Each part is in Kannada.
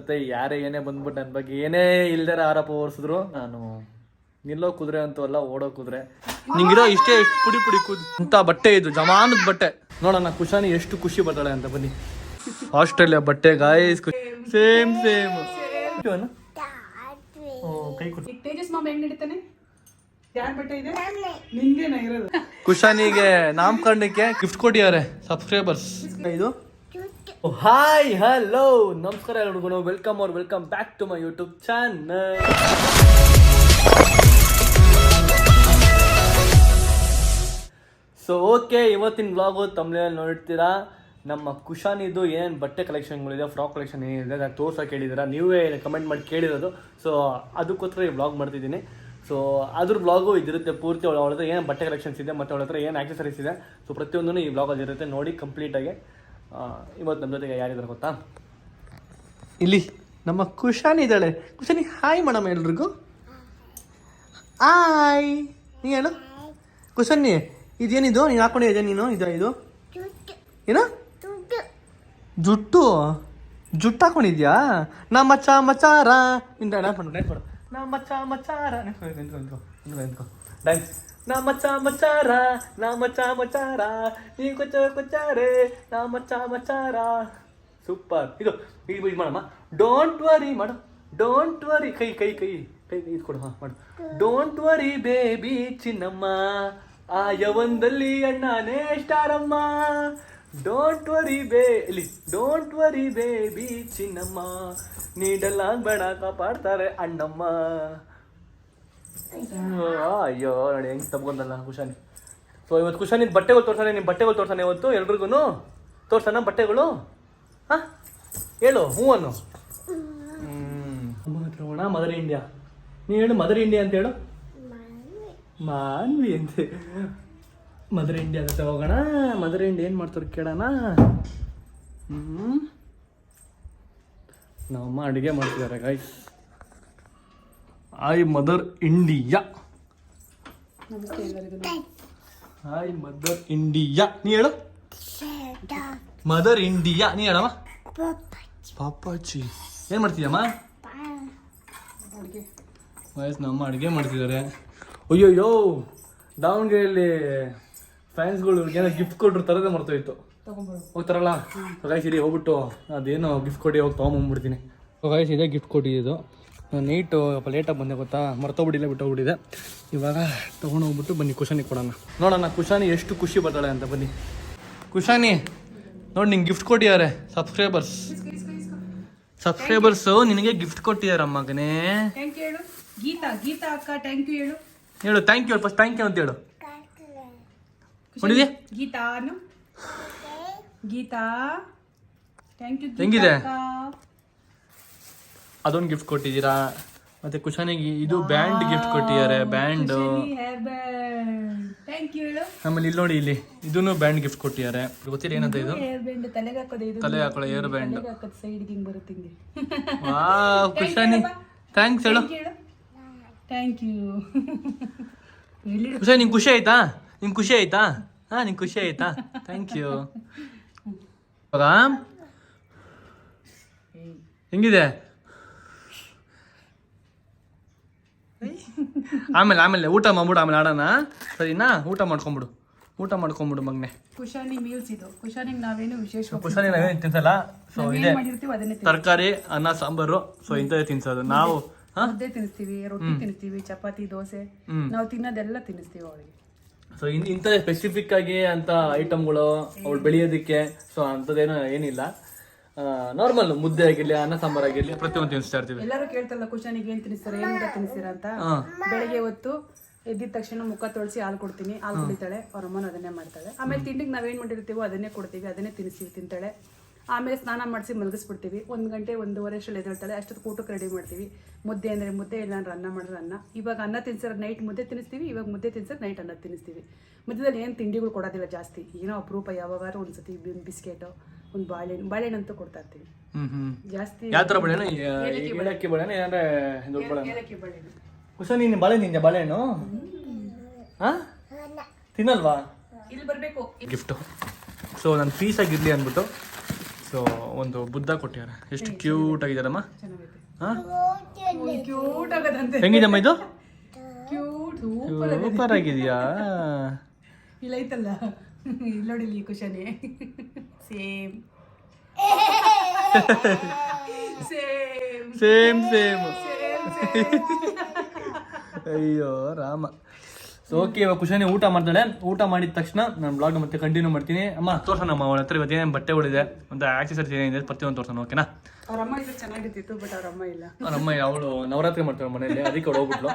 ಮತ್ತೆ ಯಾರೇ ಏನೇ ಬಂದ್ಬಿಟ್ಟು ನನ್ನ ಬಗ್ಗೆ ಏನೇ ಇಲ್ದಾರ ಆರೋಪ ಹೊರಿಸಿದ್ರು ನಾನು ನಿಲ್ಲೋ ಕುದುರೆ ಅಂತೂ ಅಲ್ಲ, ಓಡೋ ಕುದುರೆ. ನಿಂಗಿರೋ ಇಷ್ಟೇ ಎಷ್ಟು ಪುಡಿ ಪುಡಿ ಅಂತ ಬಟ್ಟೆ ಇದು, ಜಮಾನದ ಬಟ್ಟೆ. ನೋಡೋಣ ಕುಶಾನಿ ಎಷ್ಟು ಖುಷಿ ಬರ್ತಾಳೆ ಅಂತ. ಬನ್ನಿ, ಆಸ್ಟ್ರೇಲಿಯಾ ಬಟ್ಟೆ ಗಾಯ್ಸ್, ಸೇಮ್ ಸೇಮ್. ತೇಜಸ್ ಮಾಮ ಹೆಂಗ್ ನಡೀತಾನೆ? ಯಾರ್ ಬಟ್ಟೆ ಇದೆ? ನಿಂದೇನ ಇರೋದು? ಕುಶಾನಿಗೆ ನಾಮಕರಣಕ್ಕೆ ಗಿಫ್ಟ್ ಕೊಟ್ಟಿದ್ದಾರೆ ಸಬ್ಸ್ಕ್ರೈಬರ್ಸ್. ಇದು ಹಾಯ್ ಹಲೋ ನಮಸ್ಕಾರ ಎಲ್ರಿಗೂ, welcome back to my YouTube channel. So okay, ಇವತ್ತಿನ ವ್ಲಾಗು ತಮ್ಮನೇಲಿ ನೋಡ್ತೀರಾ. ನಮ್ಮ ಕುಶಾನಿದು ಏನೇನು ಬಟ್ಟೆ ಕಲೆಕ್ಷನ್ಗಳಿದೆ, ಫ್ರಾಕ್ ಕಲೆಕ್ಷನ್ ಏನಿದೆ ಅದು ತೋರ್ಸೋಕೆ ಕೇಳಿದ್ದೀರಾ, ನೀವೇ ಕಮೆಂಟ್ ಮಾಡಿ ಕೇಳಿರೋದು. ಸೊ ಅದಕ್ಕೋಸ್ಕರ ಈ ವ್ಲಾಗ್ ಮಾಡ್ತಿದ್ದೀನಿ. ಸೊ ಅದ್ರ ವ್ಲಾಗು ಇದಿರುತ್ತೆ ಪೂರ್ತಿ. ಅವಳ ಹತ್ರ ಏನು ಬಟ್ಟೆ ಕಲೆಕ್ಷನ್ಸ್ ಇದೆ ಮತ್ತು ಅವಳ ಹತ್ರ ಏನು ಆಕ್ಸೆಸರೀಸ್ ಇದೆ, ಸೊ ಪ್ರತಿಯೊಂದೂ ಈ ವ್ಲಾಗಲ್ಲಿ ಇರುತ್ತೆ. ನೋಡಿ ಕಂಪ್ಲೀಟಾಗಿ. ಇವತ್ತು ನಮ್ಮ ಜೊತೆಗೆ ಯಾರಿದ್ದಾರೆ ಗೊತ್ತಾ? ಇಲ್ಲಿ ನಮ್ಮ ಕುಶಾನಿ ಇದ್ದಾಳೆ. ಕುಶಾನಿ ಹಾಯ್ ಮೇಡಮ್ ಎಲ್ರಿಗೂ. ಹಾಯ್, ನೀ ಹೇಳು ಕುಶಾನಿ. ಇದೇನಿದು ನೀನು ಹಾಕೊಂಡಿದ್ಯಾ? ನೀನು ಇದು ಏನು ಜುಟ್ಟು ಹಾಕೊಂಡಿದ್ಯಾ? ನಾ ಮಚಾರ ಇಂದ ನೆನ್ಪಡು. ನಾ ಮಚಾರ ನಿಂತ್ಕೊ ಡ್ಯಾನ್ಸ್. ನಾ ಮಚಾರ ನೀ ಕೊಚ್ಚಾರೆ ನಾ ಮಚಾರ. ಸೂಪರ್. ಇದು ಮಾಡಮ್ಮ. ಡೋಂಟ್ ವರಿ ಮಾಡು, ಡೋಂಟ್ ವರಿ. ಕೈ ಇದು ಕೊಡು. ಹಾಂ ಮಾಡು. ಡೋಂಟ್ ವರಿ ಬೇಬಿ ಚಿನ್ನಮ್ಮ, ಆಯವೊಂದಲ್ಲಿ ಅಣ್ಣನೇ ಸ್ಟಾರಮ್ಮ. ಡೋಂಟ್ ವರಿ ಬೇಬಿ ಚಿನ್ನಮ್ಮ, ನೀಡಲ್ಲ ಬೇಡ ಕಾಪಾಡ್ತಾರೆ ಅಣ್ಣಮ್ಮ. ಅಯ್ಯೋ ನೋಡಿ ಹೆಂಗೆ ತಗೊಂಡಲ್ಲ ಕುಶಾನಿ. ಸೊ ಇವತ್ತು ಕುಶಾನಿ ಬಟ್ಟೆಗಳು ತೋರ್ಸಾನೆ. ನಿಮ್ಮ ಬಟ್ಟೆಗಳು ತೋರ್ಸಾನೆ ಇವತ್ತು ಎಲ್ರಿಗೂ. ತೋರ್ಸಾನ ಬಟ್ಟೆಗಳು? ಹಾಂ ಹೇಳು, ಹ್ಞೂ ಅನ್ನು. ಹತ್ರ ಹೋಗೋಣ. Mother India. ನೀ ಹೇಳು ಮದರ್ ಇಂಡಿಯಾ ಅಂತ ಹೇಳು. ಮಾನ್ವಿ ಅಂತೆ. ಮದರ್ ಇಂಡಿಯಾ ಜೊತೆ ಹೋಗೋಣ. ಮದರ್ ಇಂಡಿಯಾ ಏನು ಮಾಡ್ತಾರೆ ಕೇಳೋಣ. ನಮ್ಮಮ್ಮ ಅಡುಗೆ ಮಾಡ್ತಿದ್ದಾರೆ guys. Hi mother India. Hi mother India. ನೀ ಹೇಳು ಮದರ್ ಇಂಡಿಯಾ. ನೀ ಹೇಳಮ್ಮ. ಪಾಪಾಚಿ ಏನು ಮಾಡ್ತೀಯಮ್ಮ? ವಯಸ್ಸು ನಮ್ಮ ಅಡುಗೆ ಮಾಡ್ತಿದ್ದಾರೆ. ಅಯ್ಯೋಯ್ಯೋ, ದಾವಣಗೆರೆಯಲ್ಲಿ ಫ್ಯಾನ್ಸ್ಗಳು ಏನೋ ಗಿಫ್ಟ್ ಕೊಟ್ಟರು ತರದೇ ಮರ್ತೋಯ್ತು. ಹೋಗ್ತಾರಲ್ಲ ಗೈಸ್, ಇಡೀ ಹೋಗ್ಬಿಟ್ಟು ಅದೇನೋ ಗಿಫ್ಟ್ ಕೊಟ್ಟು ಹೋಗಿ ತೊಗೊಂಬಂದ್ಬಿಡ್ತೀನಿ. ಗೈಸ್ ಇದೇ ಗಿಫ್ಟ್ ಕೊಟ್ಟಿದ್ದು. ನಾನು ನೈಟು ಲೇಟಾಗಿ ಬಂದೆ ಗೊತ್ತಾ, ಬಿಟ್ಟೋಗ್ಬಿಟ್ಟಿದೆ. ಇವಾಗ ತೊಗೊಂಡೋಗ್ಬಿಟ್ಟು ಬನ್ನಿ ಕುಶಾನಿಗೆ ಕೊಡೋಣ. ನೋಡೋಣ ಕುಶಾನಿ ಎಷ್ಟು ಖುಷಿ ಬರ್ತಾಳೆ ಅಂತ. ಬನ್ನಿ ಕುಶಾನಿ, ನೋಡಿ ನಿಂಗೆ ಗಿಫ್ಟ್ ಕೊಟ್ಟಿದ್ದಾರೆ ಸಬ್ಸ್ಕ್ರೈಬರ್ಸು ನಿನಗೆ ಗಿಫ್ಟ್ ಕೊಟ್ಟಿದ್ದಾರೆ ಮಗನೇ. ಗೀತಾ ಅಕ್ಕ ಥ್ಯಾಂಕ್ ಯು ಹೇಳು. ಹೇಳು thank you. First thank you ಅಂತ ಹೇಳು. ನೋಡಿದ್ಯಾ ಗೀತಾ ಥ್ಯಾಂಕ್ ಯು. ಹೆಂಗಿದೆ? ಅದೊಂದು ಗಿಫ್ಟ್ ಕೊಟ್ಟಿದ್ದೀರಾ. ಮತ್ತೆ ಕುಶಾನಿಗೆ ಇದು ಬ್ಯಾಂಡ್ ಗಿಫ್ಟ್ ಕೊಟ್ಟಿದ್ದಾರೆ. ಬ್ಯಾಂಡ್. ಆಮೇಲೆ ಇಲ್ಲಿ ನೋಡಿ, ಇಲ್ಲಿ ಇದನ್ನು ಬ್ಯಾಂಡ್ ಗಿಫ್ಟ್ ಕೊಟ್ಟಿದ್ದಾರೆ. ಗೊತ್ತಿಲ್ಲ ಏನಂತ ಇದು? ತಲೆ ಹಾಕೊಳ್ಳೋ air band. Wow Kushani thanks ಹೇಳು. Thank you. ಕುಶಾನಿ ನಿಂಗೆ ಖುಷಿ ಆಯ್ತಾ? ಹಾಂ ನಿಂಗೆ ಖುಷಿ ಆಯ್ತಾ? Thank you. ಹೆಂಗಿದೆ? ಆಮೇಲೆ ಊಟ ಮಾಡ್ಬಿಡು, ಆಮೇಲೆ ಆಡೋಣ ಸರಿನಾ? ಊಟ ಮಾಡ್ಕೊಂಬಿಡು ಮಗನೆ. ಕುಶಾನಿ ಮೀಲ್ಸ್ ಇದು. ಕುಶಾನಿಗೆ ನಾವೇನು ವಿಶೇಷ ನಾವೇನು ತಿನ್ಸಲ್ಲ. ಸೊ ಇದೆ ತರಕಾರಿ, ಅನ್ನ, ಸಾಂಬಾರು. ಸೊ ಇಂಥದ್ದೇ ತಿನ್ಸೋದು ನಾವು. ಮುದ್ದೆ ತಿನ್ನಿಸ್ತೀವಿ, ರೊಟ್ಟಿ ತಿನ್ನಿಸ್ತೀವಿ, ಚಪಾತಿ, ದೋಸೆ, ನಾವು ತಿನ್ನೋದೆಲ್ಲ ತಿನ್ನಿಸ್ತೀವಿ ಅವಳಿಗೆ. ಸೊ ಇಂಥ ಸ್ಪೆಸಿಫಿಕ್ ಆಗಿ ಅಂತ ಐಟಮ್ಗಳು ಅವಳು ಬೆಳೆಯೋದಕ್ಕೆ ಸೊ ಅಂಥದ್ದೇನೋ ಏನಿಲ್ಲ. ನಾರ್ಮಲ್ ಮುದ್ದೆ ಆಗಿರ್ಲಿ, ಅನ್ನ ಸಾಂಬಾರ್ ಆಗಿರ್ಲಿ, ಪ್ರತಿಯೊಂದು ತಿನ್ನಿಸ್ತಾ ಇರ್ತೀವಿ. ಎಲ್ಲರೂ ಕೇಳ್ತಾರಲ್ಲ ಕುಶಾನಿಗೆ ಏನ್ ತಿನ್ನಿಸ್ತಾರೆ, ಏನ್ ತಿನ್ನಿಸ್ತೀರಾ ಅಂತ. ಬೆಳಗ್ಗೆ ಹೊತ್ತು ಎದ್ದಿದ ತಕ್ಷಣ ಮುಖ ತೊಳಸಿ ಹಾಲು ಕೊಡ್ತೀನಿ, ಹಾಲು ಕುಡಿತಾಳೆ. ಅವ್ರ ಅಮ್ಮನ ಅದನ್ನೇ ಮಾಡ್ತಾಳೆ. ಆಮೇಲೆ ತಿಂಡಿಗೆ ನಾವೇನ್ ಮಾಡಿರ್ತೀವೋ ಅದನ್ನೇ ಕೊಡ್ತೀವಿ, ಅದನ್ನೇ ತಿನ್ನಿಸ್ತೀವಿ, ತಿಂತಾಳೆ. ಆಮೇಲೆ ಸ್ನಾನ ಮಾಡಿಸಿ ಮಲಗಿಸ್ಬಿಡ್ತೀವಿ. 1 ಗಂಟೆ 1:30 ಅಷ್ಟರಲ್ಲಿ ಎದ್ದೇಳ್ತಾಳೆ. ಅಷ್ಟೊತ್ತು ಊಟಕ್ಕೆ ರೆಡಿ ಮಾಡ್ತೀವಿ. ಮುದ್ದೆ ಅಂದರೆ ಮುದ್ದೆ, ಇಲ್ಲಾಂದ್ರೆ ಅನ್ನ ಮಾಡಿದ್ರೆ ಅನ್ನ. ಇವಾಗ ಅನ್ನ ತಿನ್ಸಿದ್ರೆ ನೈಟ್ ಮುದ್ದೆ ತಿನ್ನಿಸ್ತೀವಿ, ಇವಾಗ ಮುದ್ದೆ ತಿನ್ಸಿದ್ರೆ ನೈಟ್ ಅನ್ನ ತಿನ್ನಿಸ್ತೀವಿ. ಮಧ್ಯದಲ್ಲಿ ಏನು ತಿಂಡಿಗಳು ಕೊಡೋದಿಲ್ಲ ಜಾಸ್ತಿ. ಏನೋ ಅಪರೂಪ ಯಾವಾಗಾರು ಒಂದ್ಸತಿ ಬಿಸ್ಕೆಟು, ಒಂದು ಬಾಳೆಹಣ್ಣು ಅಂತೂ ಕೊಡ್ತಾ ಇರ್ತೀವಿ ಜಾಸ್ತಿ. ಯಾವ ಥರ ಬಾಳೆಹಣ್ಣು? ಏಲಕ್ಕಿ ಬಾಳೆಹಣ್ಣು, ಏನಾದ್ರೆ ಏಲಕ್ಕಿ ಬಾಳೆಹಣ್ಣು. ಕುಶಾನಿ ನೀನು ಬಾಳೆಹಣ್ಣು ಹಾಂ ತಿನ್ನಲ್ವಾ? ಇಲ್ಲಿ ಬರಬೇಕು ಗಿಫ್ಟು. ಸೊ ನಾನು ಪೀಸ್ ಆಗಿರಲಿ ಅಂದ್ಬಿಟ್ಟು ಸೊ ಒಂದು ಬುದ್ಧ ಕೊಟ್ಟಿದ್ದಾರೆ. ಎಷ್ಟು ಕ್ಯೂಟ್ ಆಗಿದಾರಮ್ಮ. ಚೆನ್ನಾಗೈತೆ. ಹಾಂ ಕ್ಯೂಟ್ ಆಗದಂತೆ. ಹೆಂಗಿದಮ್ಮ ಇದು? ಕ್ಯೂಟ್ ಸೂಪರ್ ಆಗಿದೆಯಾ? ಇಲ್ಲ ಐತಲ್ಲ ಇಲ್ಲಿ ನೋಡಿ ಇಲ್ಲಿ ಕುಶನೇ ಸೇಮ್ ಸೇಮ್ ಸೇಮ್. ಅಯ್ಯೋ ರಾಮ. ಸೊ ಓಕೆ, ಇವಾಗ ಕುಶಾನಿ ಊಟ ಮಾಡ್ತಾಳೆ. ಊಟ ಮಾಡಿದ ತಕ್ಷಣ ನಾನು ಬ್ಲಾಗ್ ಮತ್ತೆ ಕಂಟಿನ್ಯೂ ಮಾಡ್ತೀನಿ. ಅಮ್ಮ ತೋರ್ಸೋಣಮ್ಮ ಅವಳ ಹತ್ರ ಇವತ್ತು ಏನೇನು ಬಟ್ಟೆಗಳಿದೆ ಒಂದು ಆಕ್ಸೆಸರೀಸ್ ಏನಿದೆ ಪ್ರತಿಯೊಂದು ತೋರ್ಸೋಣ. ಓಕೆನಾ? ಅವ್ರ ಅಮ್ಮ ಇದ್ರೆ ಚೆನ್ನಾಗಿರ್ತಿತ್ತು, ಬಟ್ ಅವ್ರ ಅಮ್ಮ ಇಲ್ಲ. ಅವ್ರ ಅಮ್ಮ ಅವಳು ನವರಾತ್ರಿ ಮಾಡ್ತಾಳೆ ಮನೆಯಲ್ಲಿ, ಅದಕ್ಕೆ ಅವಳು ಹೋಗ್ಬಿಟ್ಲು.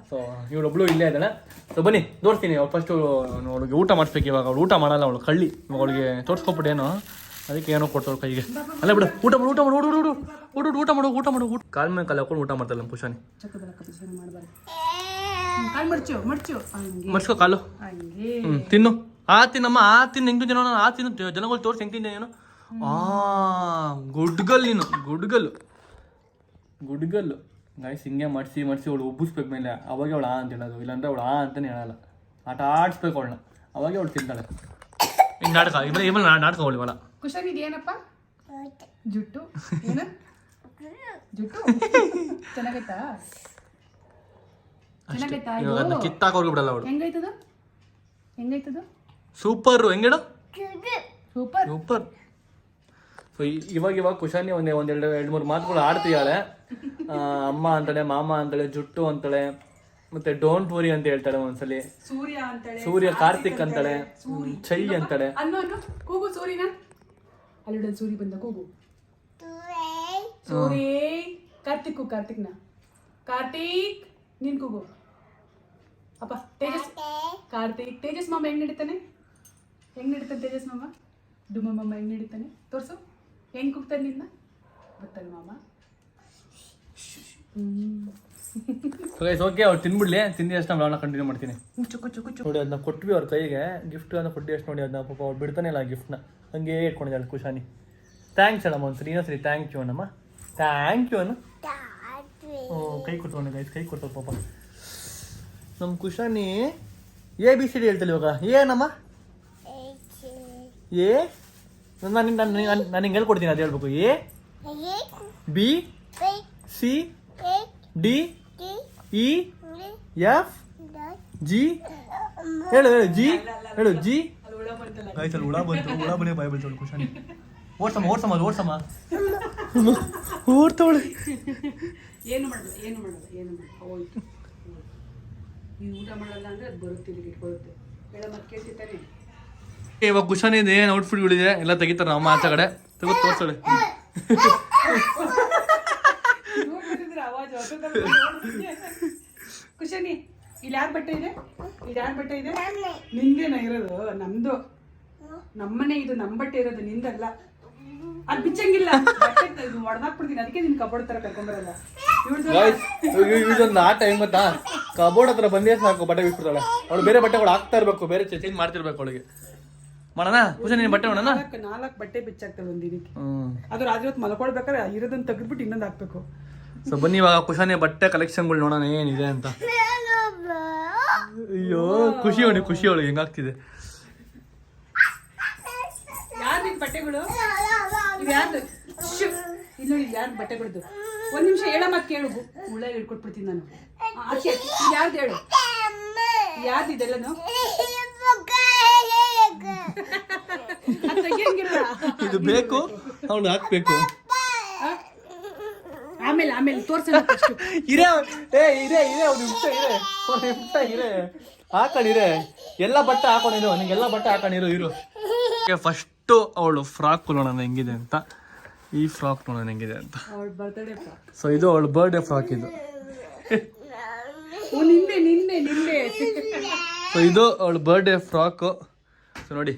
ಸೊ ಇವಳೊಬ್ಳು ಇಲ್ಲೇ ಇದ್ದಾಳೆ. ಸೊ ಬನ್ನಿ ತೋರಿಸ್ತೀನಿ. ಅವ್ಳು ಫಸ್ಟು ಅವಳಿಗೆ ಊಟ ಮಾಡಿಸ್ಬೇಕು. ಇವಾಗ ಅವಳು ಊಟ ಮಾಡಲ್ಲ, ಅವಳು ಕಳ್ಳಿ. ಇವಾಗ ಅವಳಿಗೆ ತೋರಿಸ್ಕೊಬಿಟ್ಟೇನೋ, ಅದಕ್ಕೆ ಏನೋ ಕೊಡ್ತಾಳು ಕೈಗೆ. ಅಲ್ಲ ಬಿಡು, ಊಟ ಮಾಡು ಊಟ ಮಾಡು ಊಟ ಮಾಡು ಊಟ ಮಾಡು ಊಟ ಮಾಡು ಊಟ ಕಾಲ್ ಮೇಲೆ ಕಾಲು ಹಾಕೊಂಡು ಊಟ ಮಾಡ್ತಾಳೆ ನಮ್ಮ ಕುಶಾನಿ. ಮಡ್ಸ್ಕೋ ಕಾಲು. ತಿನ್ನು. ತಿನ್ನಮ್ಮ, ತಿನ್ನು. ಹೆಂಗ್ ತಿನ್ನೋ ತಿನ್ನು. ಜನಗಳು ತೋರಿಸಿ ಹೆಂಗ್ ತಿಂದೆ ಏನು. ಗುಡ್ಗಲ್ ನೀನು, ಗುಡ್ಗಲ್ಲು ಗೈಸ್. ಹಿಂಗೆ ಮಾಡಿಸಿ ಅವಳು ಉಬ್ಬಿಸ್ಬೇಕು ಮೇಲೆ, ಅವಾಗ ಅವಳು ಅಂತ ಹೇಳೋದು. ಇಲ್ಲಾಂದ್ರೆ ಅವಳು ಅಂತಾನೆ ಹೇಳಲ್ಲ. ಆಟ ಆಡಿಸ್ಬೇಕು ಅವಳನ್ನ, ಅವಾಗೆ ಅವಳು ತಿಂತಾಳೆ. ಹಿಂಗೆ ನಾಟಕ ಇವಾಗ ನಾಟಕ ಅವಳಿವಲ್ಲ. ಕುಶನ್ ಇದೇನಪ್ಪ? ಜುಟ್ಟು ಏನ? ಜುಟ್ಟು ಚೆನ್ನಾಗೈತಾ? ಕಿತ್ತಾಕೋರ್ಗು ಬಿಡಲ್ಲ ಅವಳು. ಹೆಂಗೈತದ? ಸೂಪರ್. ಹೆಂಗೇಳು? Super super. ಸೊ ಇವಾಗ ಕುಶಾನಿ ಎರಡು ಮೂರು ಮಾತುಗಳು ಆಡ್ತಿದ್ದಾಳೆ. ಅಮ್ಮ ಅಂತಾಳೆ, ಮಾಮ ಅಂತಾಳೆ, ಜುಟ್ಟು ಅಂತಾಳೆ, ಮತ್ತೆ ಡೋಂಟ್ ವರಿ ಅಂತ ಹೇಳ್ತಾಳೆ ಒಂದ್ಸಲಿ. ಸೂರ್ಯ ಕಾರ್ತಿಕ್ ಅಂತಾಳೆ, ಚೈ ಅಂತಾಳೆ. ಕೂಗು ಸೂರ್ಯನ. ಅಲ್ಲಿ ಸೂರ್ಯ ಬಂದ ಕೂಗು. ಸೂರ್ಯ ಕಾರ್ತಿಕ್ನ ಕಾರ್ತಿಕ್ ನೀನ್ ಕೂಗು. ಅಪ್ಪ ತೇಜಸ್ ಕಾರ್ತಿಕ್. ತೇಜಸ್ ಮಾಮ ಹೆಂಗ್ ನಡೀತಾನೆ ತೇಜಸ್ ಮಾಮ? ಡುಮ್ಮ ಮಾಮ ಹೆಂಗ್ ನಡೀತಾನೆ ತೋರ್ಸು. ಹೆಂಗ್ ಕೂಗ್ತಾನೆ ನಿನ್ನ ಗೊತ್ತಲ್ಲ ಮಾಮ? ಓಕೆ, ಅವ್ರು ತಿನ್ಬಿಡ್ಲಿ. ತಿಂದಿ ಅಷ್ಟು ನಾವು ಕಂಟಿನ್ಯೂ ಮಾಡ್ತೀನಿ. ನೋಡಿ ಅದನ್ನ ಕೊಟ್ವಿ ಅವ್ರ ಕೈಗೆ, ಗಿಫ್ಟ್ ಅನ್ನ ಕೊಟ್ಟು ಅಷ್ಟು ನೋಡಿ. ಅದನ್ನ ಪಾಪ ಅವ್ರು ಬಿಡ್ತಾನೆ ಇಲ್ಲ ಗಿಫ್ಟ್ನ, ಹಂಗೆ ಇಟ್ಕೊಂಡಿದ್ದಾಳೆ ಕುಶಾನಿ. ಥ್ಯಾಂಕ್ಸ್ ಅಣ್ಣಮ್ಮ ಒಂದ್ಸರಿ, ಇನ್ನೊಂದ್ಸರಿ ಥ್ಯಾಂಕ್ ಯು ಅಣ್ಣಮ್ಮ. ಥ್ಯಾಂಕ್ ಯು ಅಣ್ಣ. ಕೈ ಕೊಡ್ತಾನೆ ಗೈಸ್, ಕೈ ಕೊಡ್ತಾವ ಪಾಪ ನಮ್ಮ ಕುಶಾನಿ. ABCD ಹೇಳ್ತಾಳೆ ಇವಾಗ. ಏನಮ್ಮ? ನಾನು ಹಿಂಗೆ ಹೇಳ್ಕೊಡ್ತೀನಿ, ಅದು ಹೇಳ್ಬೇಕು. ABCDEF G. ಹೇಳು ಜಿ. ಹೇಳು ಜಿ. ಆಯ್ತಲ್ಲ, ಹುಳ ಬನ್ನಿ ಬಾಯ್ ಬಲ್ತವಳು ಕುಶಾನಿ. ಓಡ್ಸಮ್ಮ ಓಡ್ತಾವಳೆ. ಏನು ಮಾಡಲ್ಲ ಹೋಯ್ತು. ನೀವು ಊಟ ಮಾಡಲ್ಲ ಅಂದ್ರೆ ಅದು ಬರುತ್ತೆ, ಇಲ್ಲಿಗೆ ಇಟ್ಕೊಳ್ಳುತ್ತೆ. ಹೇಳ ಮತ್ತೆ ಕೇಳ್ತಿರ್ತಾನೆ. ಇವಾಗ ಕುಶಾನಿ ಏನು ಔಟ್ಫಿಟ್ಗಳಿದೆ ಎಲ್ಲ ತೆಗಿತಾರೆ ಅಮ್ಮ ಆಚೆ ಕಡೆ. ತೋರ್ಸಳೆ. ಕುಶಾನಿ ಇಲ್ಲಿ ಯಾರ ಬಟ್ಟೆ ಇದೆ? ನಿಂದೇನ ಇರೋದು? ನಮ್ದು, ನಮ್ಮನೆ ಇದು, ನಮ್ಮ ಬಟ್ಟೆ ಇರೋದು, ನಿಂದಲ್ಲ. ಅದು ಬಿಚ್ಚಂಗಿಲ್ಲ, ಹೊಡೆದಾಕ್ಬಿಡ್ತೀನಿ. ಅದಕ್ಕೆ ನಿನ್ ಕಬೋರ್ಡ್ ತರ ಕರ್ಕೊಂಬರಲ್ಲ. ಇದೊಂದು ಆಟ. ಹೆಂಗ್ ಗೊತ್ತಾ, ಕಬೋರ್ಡ್ ಹತ್ರ ಬಂದೇ ಸಾಕು ಬಟ್ಟೆ ಬಿಟ್ಬಿಡ್ತಾಳೆ ಅವಳು. ಬೇರೆ ಬಟ್ಟೆಗಳು ಹಾಕ್ತಾ ಇರ್ಬೇಕು, ಬೇರೆ ಚೇಂಜ್ ಮಾಡ್ತಿರ್ಬೇಕು ಅವಳಿಗೆ. ಮಾಡೋಣ ಕುಶಾನಿ, ನೀನು ಬಟ್ಟೆ ಮಾಡೋಣ. 4 ಬಟ್ಟೆ ಬಿಚ್ಚಾಕ್ತಾಳೆ ಒಂದಿನಕ್ಕೆ. ಅದು ರಾತ್ರಿ ಹೊತ್ತು ಮಲ್ಕೊಳ್ಬೇಕಾದ್ರೆ ಇರೋದನ್ನ ತೆಗೆದ್ಬಿಟ್ಟು ಇನ್ನೊಂದು ಹಾಕ್ಬೇಕು. ಸೊ ಬನ್ನಿ ಇವಾಗ ಕುಶಾನಿ ಬಟ್ಟೆ ಕಲೆಕ್ಷನ್ಗಳು ನೋಡೋಣ ಏನಿದೆ ಅಂತ. ಅಯ್ಯೋ ಖುಷಿ ಅವಳಿಗೆ ಹೆಂಗಾಗ್ತಿದೆ. ಯಾರು ಬಟ್ಟೆಗಳು? ಯಾರ್ದು? ಇಲ್ಲಿ ಯಾರು ಬಟ್ಟೆಗಳದ್ದು? ಒಂದ್ ನಿಮಿಷ ಹೇಳಮ್ಮ, ಕೇಳು. ಉಳ್ಳ ಹೇಳ್ಕೊಟ್ಬಿಡ್ತೀನಿ ನಾನು. ಯಾರ್ದು ಹೇಳು? ಯಾರ್ದು ಇದೆಲ್ಲನು? ಇದು ಬೇಕು, ಅವಳು ಹಾಕ್ಬೇಕು. ಆಮೇಲೆ ತೋರ್ಸೋಣ. ಹಾಕೊಂಡಿರೆ ಎಲ್ಲ ಬಟ್ಟೆ ಹಾಕೊಂಡಿರು, ನಿಂಗೆಲ್ಲ ಬಟ್ಟೆ ಹಾಕೊಂಡಿರು ಇರು. ಫಸ್ಟು ಅವಳು ಫ್ರಾಕ್ ನೋಡೋಣ ಹೆಂಗಿದೆ ಅಂತ. ಈ ಫ್ರಾಕ್ ನೋಡೋಣ ಹೆಂಗಿದೆ ಅಂತ. ಸೊ ಇದು ಅವಳು ಬರ್ಡೇ ಫ್ರಾಕ್. ಇದು ಸೊ ಇದು ಅವಳು ಬರ್ಡೇ ಫ್ರಾಕು. ಸೊ ನೋಡಿ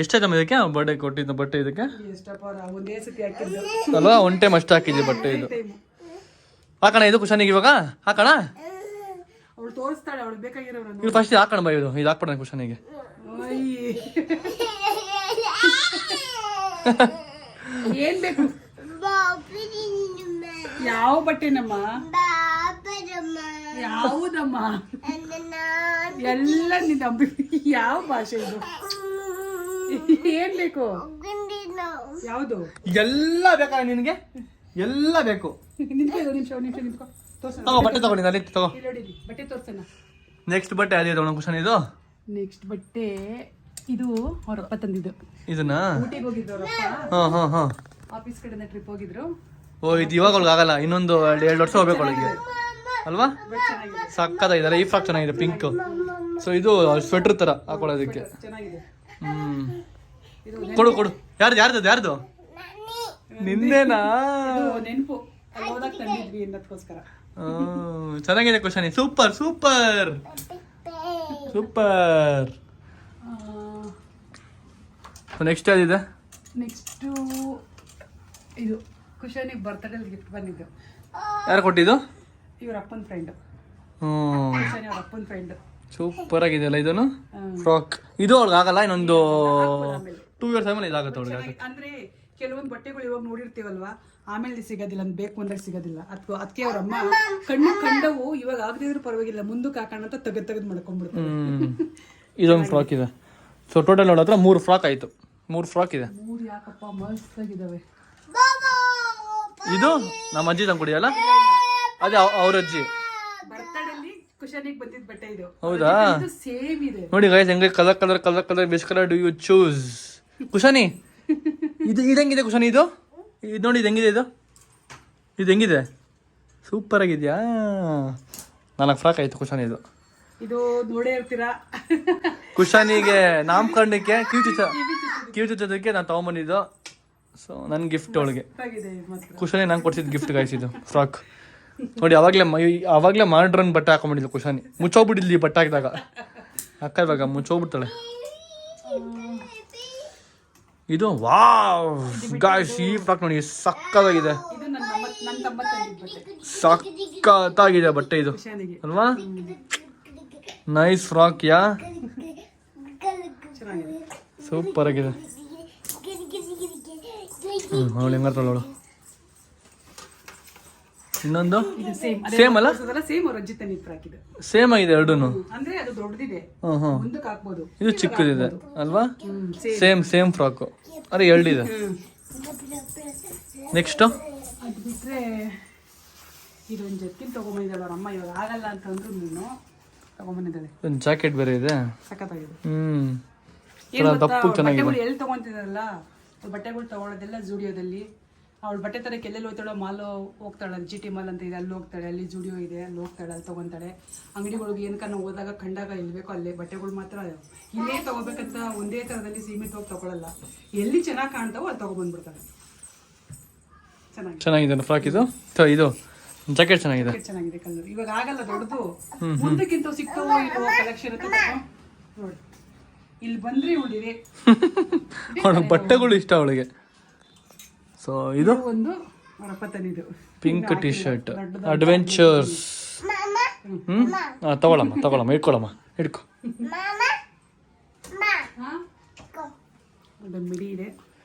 ಎಷ್ಟಾಯ್ತಮ್ಮ ಇದಕ್ಕೆ ಬರ್ಡೇ ಕೊಟ್ಟಿದ್ದ ಬಟ್ಟೆ? ಇದಕ್ಕೆ ಅಲ್ವಾ, ಒನ್ ಟೈಮ್ ಅಷ್ಟು ಹಾಕಿದ್ವಿ ಬಟ್ಟೆ. ಇದು ಹಾಕೋಣ, ಇದು ಕುಶಾನಿಗೆ ಇವಾಗ ಹಾಕೋಣ. ಇದು ಫಸ್ಟ್ ಹಾಕೋಣ ಬಾ, ಇದು ಹಾಕ್ಬಿಡೋಣ ಕುಶಾನಿಗೆ. ಏನ್ ಬೇಕು? ಯಾವ ಬಟ್ಟೆನಮ್ಮ? ಯಾವುದಮ್ಮ? ಎಲ್ಲ ನಿನ್ನ ಯಾವ ಭಾಷೆ ಇದು? ಏನ್ ಬೇಕು? ಯಾವುದು ಎಲ್ಲ ಬೇಕಾ ನಿನಗೆ? ಎಲ್ಲ ಬೇಕು. ನಿಂತ್ಕೊ, ಒಂದು ನಿಮಿಷ ನಿಂತ್ಕೊ. ತೋರ್ಸೋಣ. ತಗೋ ಬಟ್ಟೆ ತಗೊಂಡಿದ್ದ ಅಲ್ಲಿ ತಗೋ. ಇಲ್ಲಿ ನೋಡಿ, ಬಟ್ಟೆ ತೋರ್ಸೋಣ. ನೆಕ್ಸ್ಟ್ ಬಟ್ಟೆ ಅದೇ ತಗೊಂಡು ಕುಶನ್ ಇದು. ನೆಕ್ಸ್ಟ್ ಬಟ್ಟೆ ಇದು ಅವರಪ್ಪ ತಂದಿದ್ದು. ಇದನ್ನ ಊಟಿಗೆ ಹೋಗಿದ್ರು ಅವರಪ್ಪ. ಹಾ ಆಫೀಸ್ ಕಡೆಯಿಂದ ಟ್ರಿಪ್ ಹೋಗಿದ್ರು. ಓ ಇದು ಇವಾಗ ಅವಳಿಗೆ ಆಗಲ್ಲ, ಇನ್ನೊಂದು 2 ವರ್ಷ ಹೋಗ್ಬೇಕು ಅವಳಿಗೆ ಅಲ್ವಾ? ಚೆನ್ನಾಗಿದೆ, ಸಕ್ಕತ್ತಾಗಿದೆ. ಈ ಫ್ರಾಕ್ ಚೆನ್ನಾಗಿದೆ, ಪಿಂಕ್. ಸೊ ಇದು ಸ್ವೆಟರ್ ತರ ಹಾಕೊಳ್ಳೋದಕ್ಕೆ. ಚೆನ್ನಾಗಿದೆ. ಕೊಡು ಯಾರ್ದು ನಿಂದೇನಾ? ಇದು ನೆನಪು, ಅಲ್ಲಿ ಹೋದಾಗ ತಂದಿದ್ವಿ ಅನ್ನೋದಕ್ಕೋಸ್ಕರ. ಚೆನ್ನಾಗಿದೆ Kushani. Super super super. Next ಯಾವ್ದಿದೆ? ನೆಕ್ಸ್ಟು ಇದು ಕುಶಾನಿಗೆ ಬರ್ತಡೇ ಗಿಫ್ಟ್ ಬಂದಿದ್ದು. ಯಾರು ಕೊಟ್ಟಿದ್ದು? ಇವ್ರ ಅಪ್ಪನ ಫ್ರೆಂಡ್. ಹ್ಮ್ ಕುಶಾನಿ ಅವ್ರ ಅಪ್ಪನ ಫ್ರೆಂಡ್. ಸೂಪರ್ ಆಗಿದೆಯಲ್ಲ ಇದನ್ನು ಫ್ರಾಕ್. ಇದು ಅವ್ಳಿಗೆ ಆಗಲ್ಲ, ಇನ್ನೊಂದು 2 years ಆಮೇಲೆ ಇದಾಗುತ್ತೆ ಅವ್ಳಿಗೆ. ಅಂದ್ರೆ ಕೆಲವೊಂದು ಬಟ್ಟೆಗಳು ಇವಾಗ ನೋಡಿರ್ತೀವಲ್ವಾ, ಆಮೇಲೆ ಸಿಗೋದಿಲ್ಲ, ಅಂತ ಬೇಕು ಅಂದಾಗ ಸಿಗೋದಿಲ್ಲ. ಅದಕ್ಕೆ ಅವ್ರ ಅಮ್ಮ ಕಂಡವು ಇವಾಗ ಆಗದಿದ್ರು ಪರವಾಗಿಲ್ಲ, ಮುಂದಕ್ಕೆ ಹಾಕೋಣ ಅಂತ ತೆಗೆದು ಮಾಡ್ಕೊಂಡ್ಬಿಡ್ತಾರೆ. ಇದೊಂದು ಫ್ರಾಕ್ ಇದೆ. ಸೊ ಟೋಟಲ್ ನೋಡಿದ್ರೆ 3 ಫ್ರಾಕ್ ಆಯ್ತು. 3 ಫ್ರಾಕ್ ಇದೆ. 3 ಯಾಕಪ್ಪ ಮಸ್ತ್ ಆಗಿದಾವೆ. ಇದು ನಮ್ಮ ಅಜ್ಜಿ ತಂದು ಕೊಡಿಯಲ್ಲ, ಅದೇ ಅವ್ರ ಅಜ್ಜಿ ಬರ್ತಡೇಲಿ ಕುಶಾನಿಗೆ ಬಂದಿದ್ದ ಬಟ್ಟೆ ಇದು. ಹೌದಾ? ಸೇಮ್ ಇದೆ ನೋಡಿ ಗೈಸ್, ಹೆಂಗೆ colour which colour do you choose? Kushani ಇದು ಹೆಂಗಿದೆ ಕುಶಾನಿ? ಇದು ನೋಡಿ, ಇದು ಹೆಂಗಿದೆ? ಇದು ಹೆಂಗಿದೆ? ಸೂಪರ್ ಆಗಿದ್ಯಾ? 4 ಫ್ರಾಕ್ ಆಯ್ತು ಕುಶಾನಿ. ಇದು ನೋಡೇ ಇರ್ತೀರಾ. ಕುಶಾನಿಗೆ ನಾಮಕರಣಕ್ಕೆ ಕಿವಿ ಚುಚ್ಚೋದಕ್ಕೆ ನಾನು ತಗೊಂಬಂದಿದ್ದು. ಸೊ ನನ್ನ ಗಿಫ್ಟ್ ಅವಳಿಗೆ. ಕುಶಾನಿ ನಂಗೆ ಕೊಡ್ಸಿದ್ದು ಗಿಫ್ಟ್ ಗಾಯ್ಸ್ ಇದು ಫ್ರಾಕ್. ನೋಡಿ ಅವಾಗಲೇ ಮಾಡ್ರನ್ ಬಟ್ಟೆ ಹಾಕೊಂಡ್ಬಿಟ್ಟಿದ್ಲು ಕುಶಾನಿ. ಮುಚ್ಚೋಗ್ಬಿಟ್ಟಿದ್ಲಿ ಈ ಬಟ್ಟೆ ಹಾಕಿದಾಗ. ಅಕ್ಕ ಇವಾಗ ಮುಚ್ಚೋಗ್ಬಿಡ್ತಾಳೆ. ಇದು ವಾವ್ ಗಾಯ್ಸ್, ಈ ಫ್ರಾಕ್ ನೋಡಿ ಸಕ್ಕತ್ತಾಗಿದೆ. ಸಕ್ಕತ್ತಾಗಿದೆ ಬಟ್ಟೆ ಇದು ಅಲ್ವಾ? ನೈಸ್ ಫ್ರಾಕ್ ಯಾ, ಸೂಪರ್ ಆಗಿದೆ. ಅವಳು ಹೆಂಗಾರ್ತಾಳು. ಇನ್ನೊಂದು ಸೇಮ್ ಅಲ್ಲ? ಸೇಮ್ ಆಗಿದೆ ಎರಡೂ. ಅಂದ್ರೆ ಅದು ದೊಡ್ಡದಿದೆ, ಮುಂದಕ್ಕೆ ಹಾಕ್ಬೋದು. ಇದು ಚಿಕ್ಕದಿದೆ ಅಲ್ವಾ? Same frock. ಅರೆ ಎರಡಿದೆ. ನೆಕ್ಸ್ಟ್ ಅದು ಬಿಟ್ರೆ ಇದೊಂದು ಜರ್ಕಿನ್ ತಗೊಂಬಂದಿದ್ದಾಳೆ ಅವ್ರ ಅಮ್ಮ. ಇವಾಗ ಆಗಲ್ಲ ಅಂತಂದ್ರು ನೀನು ತಗೊಂಬಂದಿದ್ದಾಳೆ. ಒಂದು ಜಾಕೆಟ್ ಬೇರೆ ಇದೆ, ಸಖತ್ತಾಗಿದೆ. ದಪ್ಪು ಚೆನ್ನಾಗಿದೆ. ಎಲ್ಲಿ ತಗೊಂತಿದಾರಲ್ಲ ಬಟ್ಟೆಗಳು ತಗೊಳ್ಳೋದೆಲ್ಲ ಜೂಡಿಯೋದಲ್ಲಿ. ಅವಳು ಬಟ್ಟೆ ತರಕ್ಕೆ ಎಲ್ಲೆಲ್ಲಿ ಹೋಗ್ತಾಳೋ, ಮಾಲ್ ಹೋಗ್ತಾಳೆ, GT ಮಾಲ್ ಅಂತ ಇದೆ, ಅಲ್ಲಿ ಹೋಗ್ತಾಳೆ. ಅಲ್ಲಿ ಜುಡಿಯೋ ಇದೆ, ಅಲ್ಲಿ ಹೋಗ್ತಾಳೆ, ಅಲ್ಲಿ ತೊಗೊತಾಳೆ. ಅಂಗಡಿಗಳಿಗೆ ಏನಕನ್ನ ಹೋದಾಗ ಕಂಡಾಗ ಎಲ್ಲಿ ಬೇಕೋ ಅಲ್ಲೇ ಬಟ್ಟೆಗಳು ಮಾತ್ರ ಇಲ್ಲೇ ತಗೋಬೇಕಂತ ಒಂದೇ ಥರದಲ್ಲಿ ಸೀಮಿತವಾಗಿ ತಗೊಳ್ಳಲ್ಲ. ಎಲ್ಲಿ ಚೆನ್ನಾಗಿ ಕಾಣ್ತಾವೋ ಅಲ್ಲಿ ತಗೊಬಂದ್ಬಿಡ್ತಾಳೆ. ಚೆನ್ನಾಗಿದೆ ಫ್ರಾಕ್. ಇದು ಜಾಕೆಟ್ ಚೆನ್ನಾಗಿದೆ. ಚೆನ್ನಾಗಿದೆ ಕಲರ್. ಇವಾಗ ಆಗಲ್ಲ ದೊಡ್ಡದು, ಮುಂದಕ್ಕಿಂತ ಸಿಕ್ತವೋ ಇಲ್ವೋ ಕಲೆಕ್ಷನ್ ಅಂತ ನೋಡಿ. ಇಲ್ಲಿ ಬಂದ್ರೆ ಉಳಿದೆ ಬಟ್ಟೆಗಳು ಇಷ್ಟ ಅವಳಿಗೆ. ಸೊ ಇದು ಒಂದು ಅವರಪ್ಪ ತಂದಿದ್ದು ಪಿಂಕ್ ಟಿ ಶರ್ಟ್ ಅಡ್ವೆಂಚರ್ಸ್. ತಗೊಳಮ್ಮ ಇಟ್ಕೊಳಮ್ಮ, ಹಿಡ್ಕೊ. ಒಂದು ಮಿಡಿ ಇದೆ.